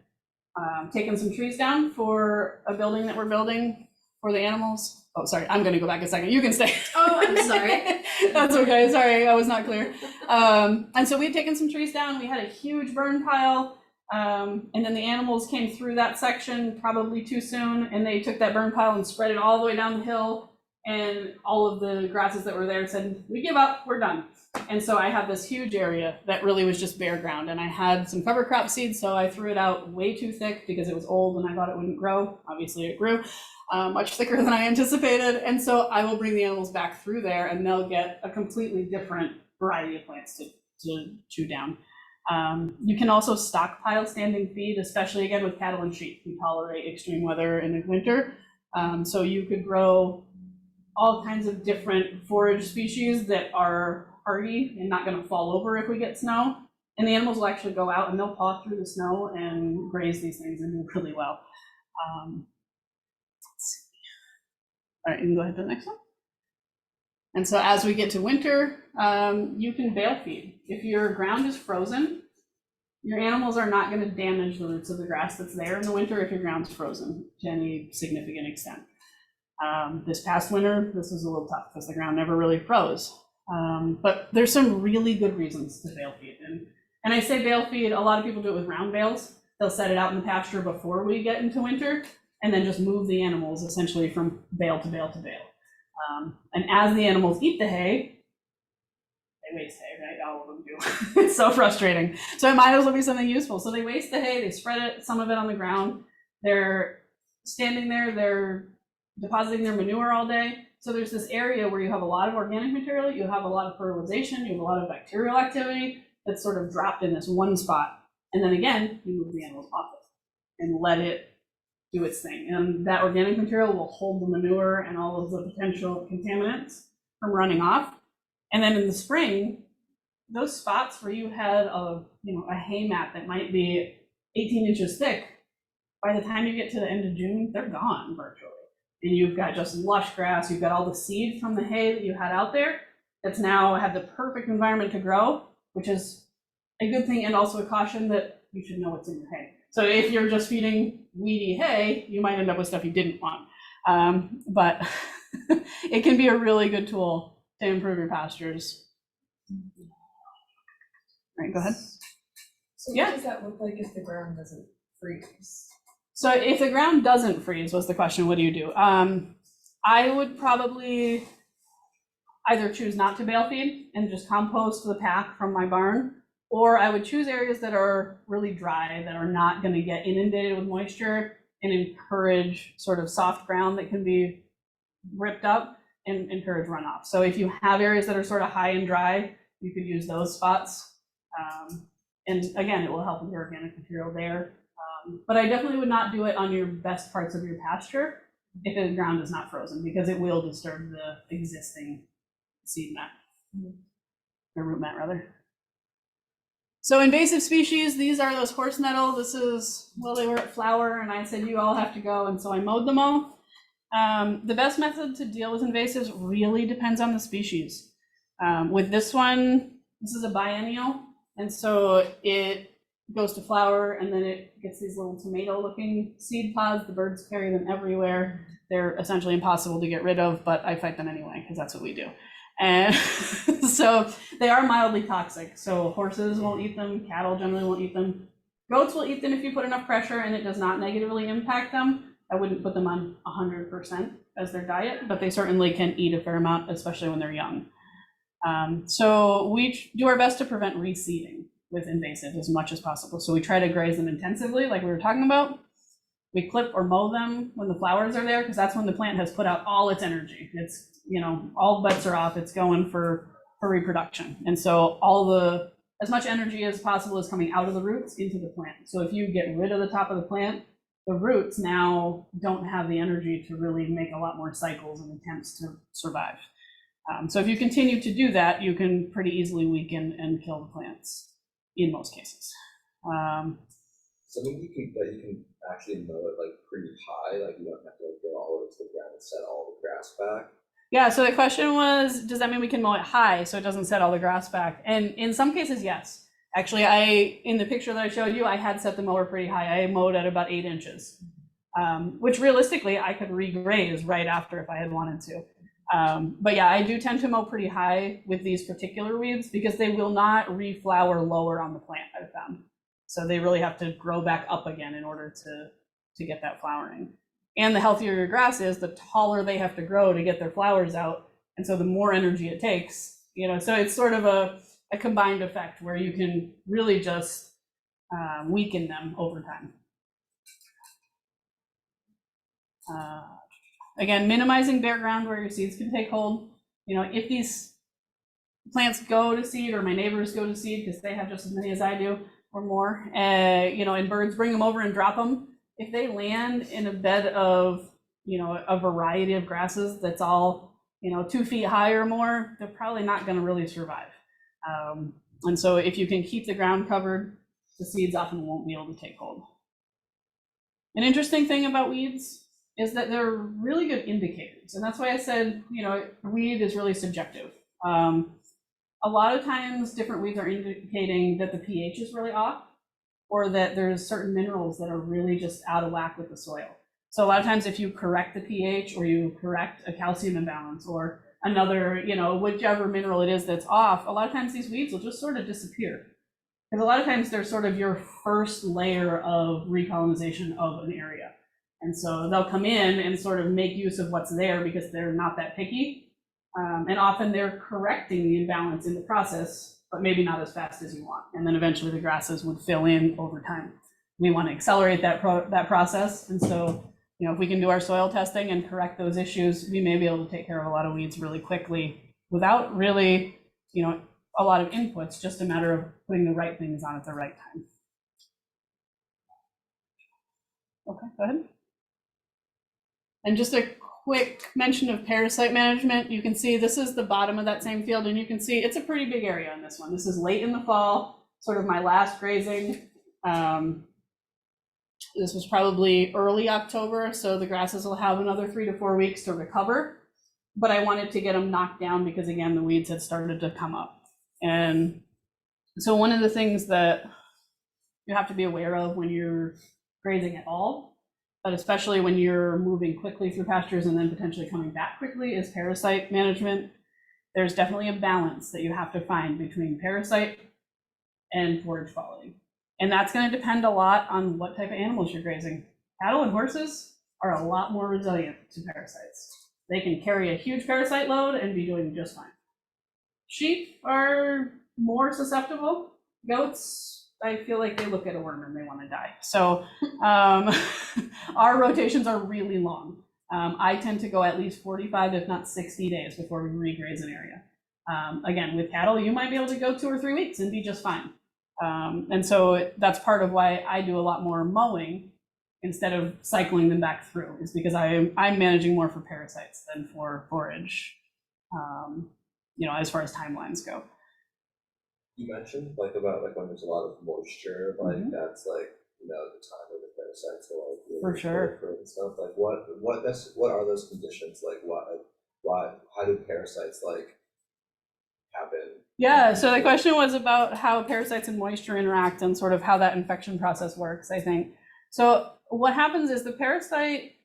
taken some trees down for a building that we're building for the animals. Oh, sorry, I'm going to go back a second. You can stay. Oh, I'm sorry. That's okay. Sorry, I was not clear. And so we had taken some trees down. We had a huge burn pile. And then the animals came through that section probably too soon. And they took that burn pile and spread it all the way down the hill. And all of the grasses that were there said, we give up, we're done. And so I have this huge area that really was just bare ground. And I had some cover crop seeds, so I threw it out way too thick because it was old and I thought it wouldn't grow. Obviously it grew much thicker than I anticipated. And so I will bring the animals back through there and they'll get a completely different variety of plants to chew down. You can also stockpile standing feed, especially again with cattle and sheep who tolerate extreme weather in the winter. So you could grow all kinds of different forage species that are hardy and not going to fall over if we get snow. And the animals will actually go out and they'll paw through the snow and graze these things and do really well. Let's see. All right, you can go ahead to the next one. And so as we get to winter, you can bale feed. If your ground is frozen, your animals are not going to damage the roots of the grass that's there in the winter if your ground's frozen to any significant extent. This past winter, this was a little tough because the ground never really froze. But there's some really good reasons to bale feed. And I say bale feed, a lot of people do it with round bales. They'll set it out in the pasture before we get into winter and then just move the animals essentially from bale to bale to bale. And as the animals eat the hay, they waste hay, right? All of them do. It's so frustrating. So it might as well be something useful. So they waste the hay, they spread it, some of it on the ground. They're standing there, they're depositing their manure all day. So there's this area where you have a lot of organic material, you have a lot of fertilization, you have a lot of bacterial activity that's sort of dropped in this one spot. And then again, you move the animals off it and let it do its thing. And that organic material will hold the manure and all of the potential contaminants from running off. And then in the spring, those spots where you had a hay mat that might be 18 inches thick, by the time you get to the end of June, they're gone virtually. And you've got just lush grass, you've got all the seed from the hay that you had out there that's now had the perfect environment to grow, which is a good thing and also a caution that you should know what's in your hay. So if you're just feeding weedy hay, you might end up with stuff you didn't want. But it can be a really good tool to improve your pastures. All right, go ahead. So Yeah. what does that look like if the ground doesn't freeze? So if the ground doesn't freeze, was the question, what do you do? I would probably either choose not to bale feed and just compost the pack from my barn, or I would choose areas that are really dry, that are not going to get inundated with moisture, and encourage sort of soft ground that can be ripped up and encourage runoff. So if you have areas that are sort of high and dry, you could use those spots. And again, it will help with your organic material there. But I definitely would not do it on your best parts of your pasture if the ground is not frozen, because it will disturb the existing seed mat, or root mat rather. So invasive species, these are those horse nettle. This is, well, they were at flower and I said, you all have to go. And so I mowed them all. The best method to deal with invasives really depends on the species. With this one, this is a biennial. And so it goes to flower and then it gets these little tomato looking seed pods. The birds carry them everywhere. They're essentially impossible to get rid of, but I fight them anyway because that's what we do. And so they are mildly toxic. So horses won't eat them, cattle generally won't eat them. Goats will eat them if you put enough pressure and it does not negatively impact them. I wouldn't put them on 100% as their diet, but they certainly can eat a fair amount, especially when they're young. So we do our best to prevent reseeding with invasive as much as possible. So we try to graze them intensively, like we were talking about. We clip or mow them when the flowers are there, because that's when the plant has put out all its energy. It's, all bets are off. It's going for reproduction. And so as much energy as possible is coming out of the roots into the plant. So if you get rid of the top of the plant, the roots now don't have the energy to really make a lot more cycles and attempts to survive. So if you continue to do that, you can pretty easily weaken and kill the plants in most cases. Something you can actually mow it like pretty high, like you don't have to like go all the way to the ground and set all the grass back. Yeah, so the question was, does that mean we can mow it high so it doesn't set all the grass back? And in some cases, yes. Actually, in the picture that I showed you, I had set the mower pretty high. I mowed at about 8 inches, which realistically I could regraze right after if I had wanted to. But yeah, I do tend to mow pretty high with these particular weeds because they will not reflower lower on the plant, I've found. So they really have to grow back up again in order to get that flowering. And the healthier your grass is, the taller they have to grow to get their flowers out. And so the more energy it takes, so it's sort of a combined effect where you can really just weaken them over time. Again, minimizing bare ground where your seeds can take hold. If these plants go to seed, or my neighbors go to seed because they have just as many as I do or more, and birds bring them over and drop them, if they land in a bed of, a variety of grasses that's all, 2 feet high or more, they're probably not going to really survive. And so if you can keep the ground covered, the seeds often won't be able to take hold. An interesting thing about weeds is that they're really good indicators. And that's why I said, weed is really subjective. A lot of times different weeds are indicating that the pH is really off, or that there's certain minerals that are really just out of whack with the soil. So a lot of times if you correct the pH, or you correct a calcium imbalance, or another, whichever mineral it is that's off, a lot of times these weeds will just sort of disappear. Because a lot of times they're sort of your first layer of recolonization of an area. And so they'll come in and sort of make use of what's there because they're not that picky. And often they're correcting the imbalance in the process, but maybe not as fast as you want. And then eventually the grasses would fill in over time. We want to accelerate that process. And so, if we can do our soil testing and correct those issues, we may be able to take care of a lot of weeds really quickly without really, a lot of inputs, just a matter of putting the right things on at the right time. Okay, go ahead. And just a quick mention of parasite management. You can see this is the bottom of that same field, and you can see it's a pretty big area on this one. This is late in the fall, sort of my last grazing. This was probably early October, so the grasses will have another 3 to 4 weeks to recover. But I wanted to get them knocked down because, again, the weeds had started to come up. And so one of the things that you have to be aware of when you're grazing at all, but especially when you're moving quickly through pastures and then potentially coming back quickly, is parasite management. There's definitely a balance that you have to find between parasite and forage quality. And that's going to depend a lot on what type of animals you're grazing. Cattle and horses are a lot more resilient to parasites. They can carry a huge parasite load and be doing just fine. Sheep are more susceptible. Goats, I feel like they look at a worm and they want to die. So our rotations are really long. I tend to go at least 45, if not 60 days before we regraze an area. Again, with cattle, you might be able to go 2 or 3 weeks and be just fine. And so that's part of why I do a lot more mowing instead of cycling them back through, is because I'm managing more for parasites than for forage, as far as timelines go. You mentioned about when there's a lot of moisture, that's the time where the parasites are really for sure and stuff. What are those conditions? How do parasites happen? Yeah, so the question was about how parasites and moisture interact and sort of how that infection process works, I think. So what happens is the parasite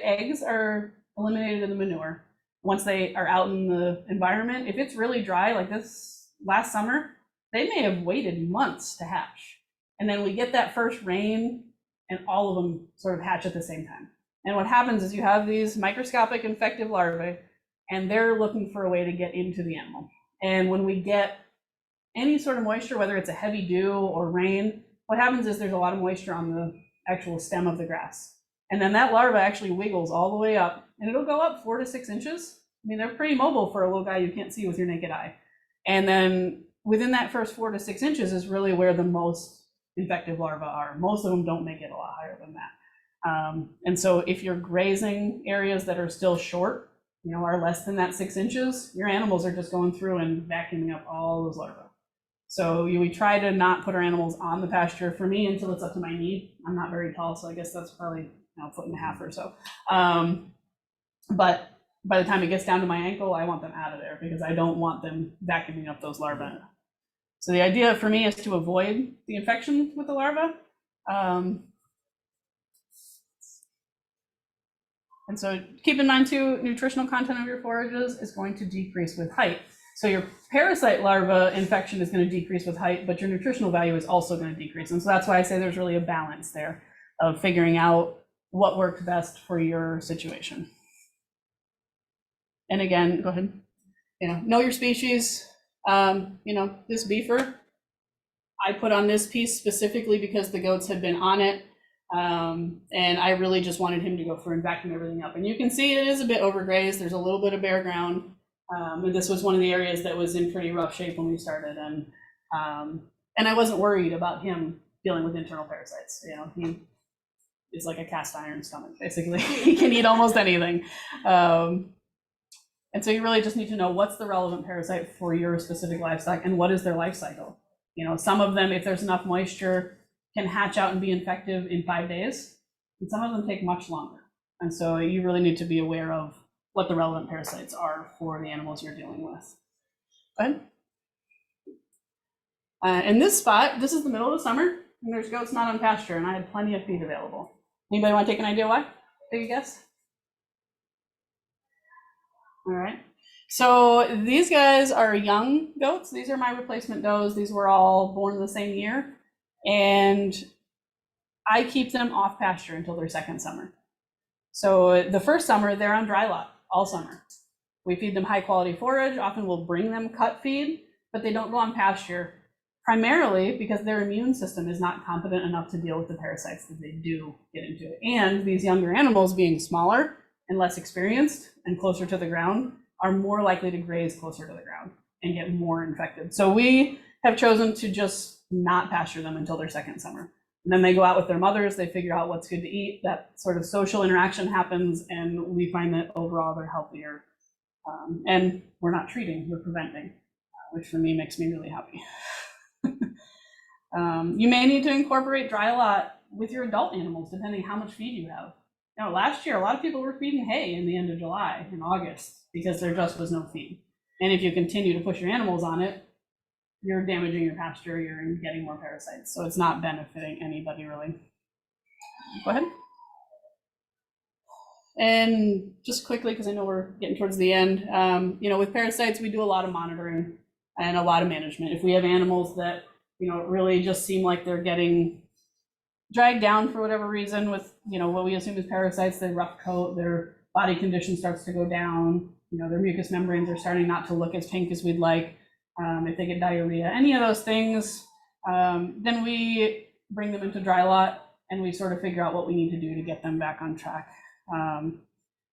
eggs are eliminated in the manure, once they are out in the environment, if it's really dry, like this last summer, they may have waited months to hatch. And then we get that first rain and all of them sort of hatch at the same time. And what happens is you have these microscopic infective larvae, and they're looking for a way to get into the animal. And when we get any sort of moisture, whether it's a heavy dew or rain, what happens is there's a lot of moisture on the actual stem of the grass. And then that larva actually wiggles all the way up, and it'll go up 4 to 6 inches. I mean, they're pretty mobile for a little guy you can't see with your naked eye. And then within that first 4 to 6 inches is really where the most infective larvae are. Most of them don't make it a lot higher than that. And so if you're grazing areas that are still short, are less than that 6 inches, your animals are just going through and vacuuming up all those larvae. So we try to not put our animals on the pasture, for me, until it's up to my knee. I'm not very tall, so I guess that's probably a 1.5 feet or so. But by the time it gets down to my ankle, I want them out of there because I don't want them vacuuming up those larvae. So the idea for me is to avoid the infection with the larva. And so keep in mind too, nutritional content of your forages is going to decrease with height. So your parasite larva infection is going to decrease with height, but your nutritional value is also going to decrease. And so that's why I say there's really a balance there of figuring out what works best for your situation. And again, go ahead. Know your species. This beefer, I put on this piece specifically because the goats had been on it. And I really just wanted him to go through and vacuum everything up. And you can see it is a bit overgrazed. There's a little bit of bare ground. And this was one of the areas that was in pretty rough shape when we started. And I wasn't worried about him dealing with internal parasites. He is like a cast iron stomach, basically. He can eat almost anything. And so you really just need to know what's the relevant parasite for your specific livestock and what is their life cycle. Some of them, if there's enough moisture, can hatch out and be infective in 5 days, and some of them take much longer. And so you really need to be aware of what the relevant parasites are for the animals you're dealing with. Go ahead. In this spot, this is the middle of the summer, and there's goats not on pasture, and I had plenty of feed available. Anybody want to take an idea why? Take a guess? All right. So these guys are young goats. These are my replacement does. These were all born the same year. And I keep them off pasture until their second summer. So the first summer, they're on dry lot all summer. We feed them high quality forage. Often we'll bring them cut feed, but they don't go on pasture, primarily because their immune system is not competent enough to deal with the parasites that they do get into it. And these younger animals, being smaller and less experienced and closer to the ground, are more likely to graze closer to the ground and get more infected. So we have chosen to just not pasture them until their second summer. And then they go out with their mothers, they figure out what's good to eat, that sort of social interaction happens, and we find that overall they're healthier. And we're not treating, we're preventing, which for me makes me really happy. You may need to incorporate dry lot with your adult animals, depending how much feed you have. Last year, a lot of people were feeding hay in the end of July and August because there just was no feed. And if you continue to push your animals on it, you're damaging your pasture, you're getting more parasites. So it's not benefiting anybody really. Go ahead. And just quickly, because I know we're getting towards the end, with parasites, we do a lot of monitoring and a lot of management. If we have animals that, really just seem like they're getting dragged down for whatever reason with, what we assume is parasites, they rough coat, their body condition starts to go down, their mucous membranes are starting not to look as pink as we'd like. If they get diarrhea, any of those things, then we bring them into dry lot and we sort of figure out what we need to do to get them back on track.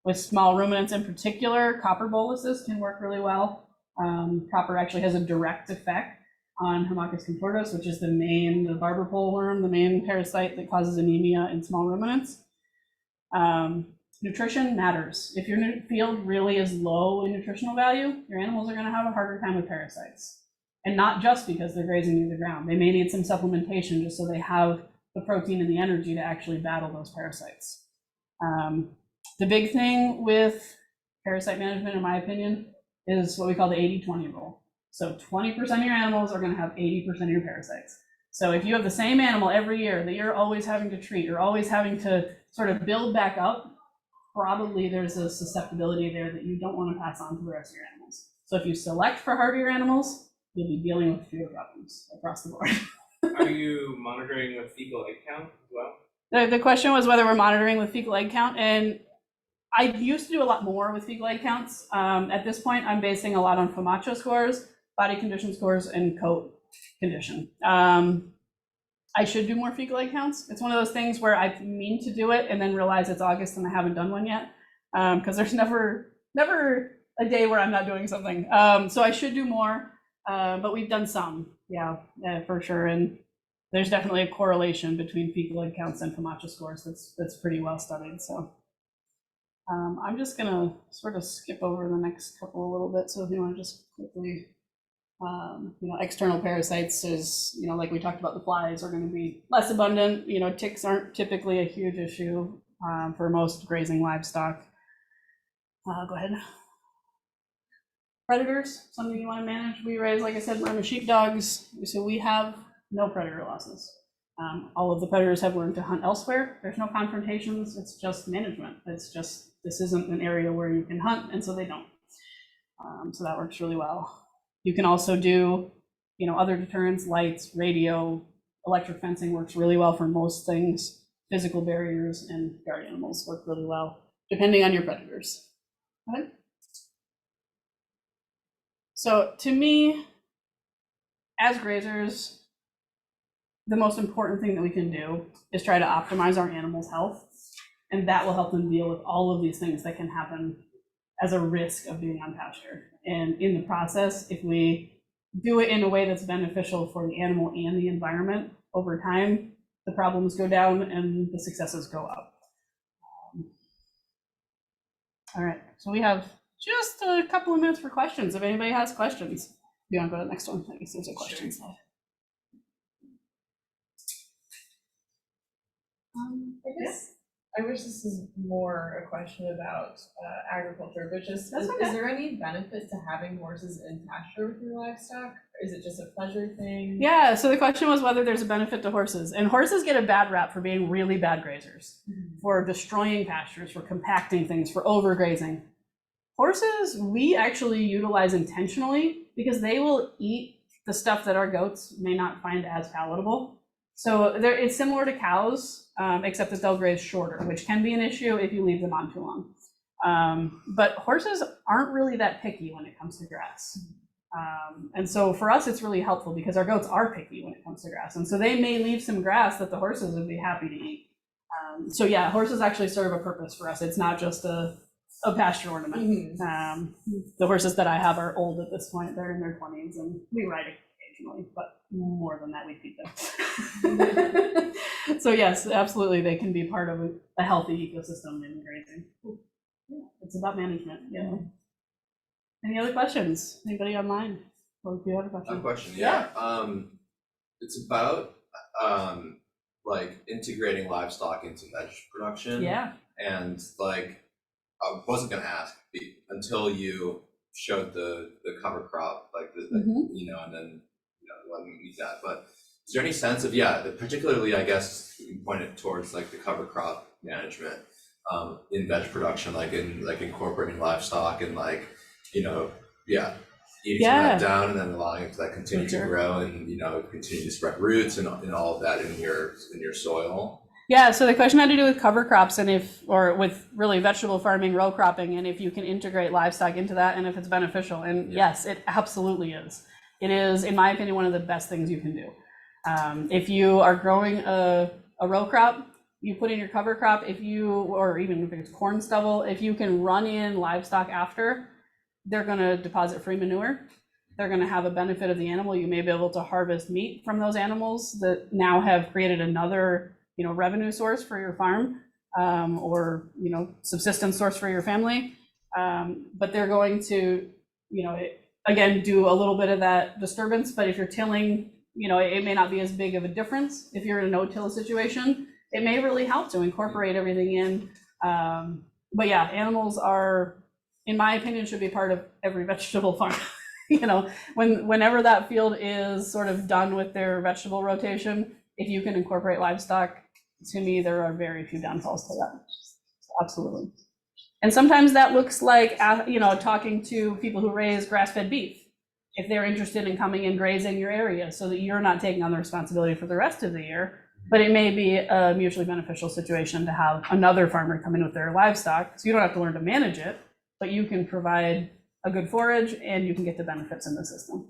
With small ruminants in particular, copper boluses can work really well. Copper actually has a direct effect on Haemorrhagis contortus, which is the barber pole worm, the main parasite that causes anemia in small ruminants. Nutrition matters. If your field really is low in nutritional value, your animals are going to have a harder time with parasites. And not just because they're grazing near the ground. They may need some supplementation just so they have the protein and the energy to actually battle those parasites. The big thing with parasite management, in my opinion, is what we call the 80-20 rule. So 20% of your animals are going to have 80% of your parasites. So if you have the same animal every year that you're always having to treat, you're always having to sort of build back up, probably there's a susceptibility there that you don't want to pass on to the rest of your animals. So if you select for hardier animals, you'll be dealing with fewer problems across the board. Are you monitoring the fecal egg count as well? The question was whether we're monitoring with fecal egg count, and I used to do a lot more with fecal egg counts. At this point, I'm basing a lot on FOMACHA scores, body condition scores, and coat condition. I should do more fecal egg counts. It's one of those things where I mean to do it and then realize it's August and I haven't done one yet, because there's never a day where I'm not doing something. So I should do more, but we've done some, yeah, for sure. And there's definitely a correlation between fecal egg counts and FOMACHA scores that's pretty well studied. So I'm just gonna sort of skip over the next couple a little bit. So if you want to just quickly, external parasites is, like we talked about, the flies are going to be less abundant. Ticks aren't typically a huge issue for most grazing livestock. Go ahead. Predators, something you want to manage. We raise, like I said, Burma sheepdogs, so we have no predator losses. All of the predators have learned to hunt elsewhere. There's no confrontations. It's just management. It's just, this isn't an area where you can hunt, and so they don't. So that works really well. You can also do, other deterrents, lights, radio, electric fencing works really well for most things. Physical barriers and guard animals work really well, depending on your predators. Go ahead. So to me, as grazers, the most important thing that we can do is try to optimize our animals' health, and that will help them deal with all of these things that can happen as a risk of being on pasture. And in the process, if we do it in a way that's beneficial for the animal and the environment, over time, the problems go down and the successes go up. All right, so we have just a couple of minutes for questions. If anybody has questions, you want to go to the next one? I guess there's a question slide. I guess I wish this is more a question about agriculture, but just That's is okay. there any benefit to having horses in pasture with your livestock? Is it just a pleasure thing? Yeah, so the question was whether there's a benefit to horses. And horses get a bad rap for being really bad grazers, for destroying pastures, for compacting things, for overgrazing. Horses, we actually utilize intentionally because they will eat the stuff that our goats may not find as palatable. So it's similar to cows, except that they'll graze shorter, which can be an issue if you leave them on too long. But horses aren't really that picky when it comes to grass. And so for us, it's really helpful because our goats are picky when it comes to grass. And so they may leave some grass that the horses would be happy to eat. So yeah, horses actually serve a purpose for us. It's not just a pasture ornament. The horses that I have are old at this point. They're in their 20s and we ride occasionally, but more than that, we feed them. So yes, absolutely, they can be part of a healthy ecosystem in grazing. Yeah, it's about management. Yeah. Any other questions? Anybody online? Or do you have a question? I have a question, yeah. It's about like integrating livestock into veg production. Yeah. And like, I wasn't gonna ask until you showed the cover crop, like the and then let me eat that. But is there any sense of particularly I guess you can point it towards like the cover crop management in veg production, like incorporating livestock and like eating some of that down and then allowing it to like continue to grow and continue to spread roots and all of that in your soil. Yeah, so the question had to do with cover crops and with really vegetable farming, row cropping, and if you can integrate livestock into that and if it's beneficial. And yes, it absolutely is. It is, in my opinion, one of the best things you can do. If you are growing a row crop, you put in your cover crop, or even if it's corn stubble, if you can run in livestock after, they're gonna deposit free manure. They're gonna have a benefit of the animal. You may be able to harvest meat from those animals that now have created another revenue source for your farm, or subsistence source for your family. But they're going to, again, do a little bit of that disturbance. But if you're tilling, it may not be as big of a difference. If you're in a no-till situation, it may really help to incorporate everything in. But yeah, animals are, in my opinion, should be part of every vegetable farm. Whenever that field is sort of done with their vegetable rotation, if you can incorporate livestock, to me, there are very few downfalls to that. Absolutely. And sometimes that looks like, talking to people who raise grass-fed beef, if they're interested in coming and grazing your area so that you're not taking on the responsibility for the rest of the year. But it may be a mutually beneficial situation to have another farmer come in with their livestock, so you don't have to learn to manage it, but you can provide a good forage and you can get the benefits in the system.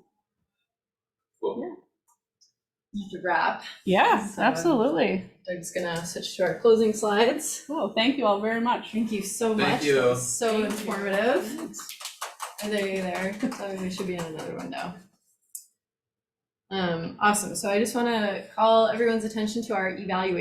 Cool. To wrap. Yeah, So, absolutely. Doug's gonna switch to our closing slides. Cool, thank you all very much. Thank you so Thank much. you. That was so informative. Are they there? So we should be in another window. Awesome. So I just want to call everyone's attention to our evaluation.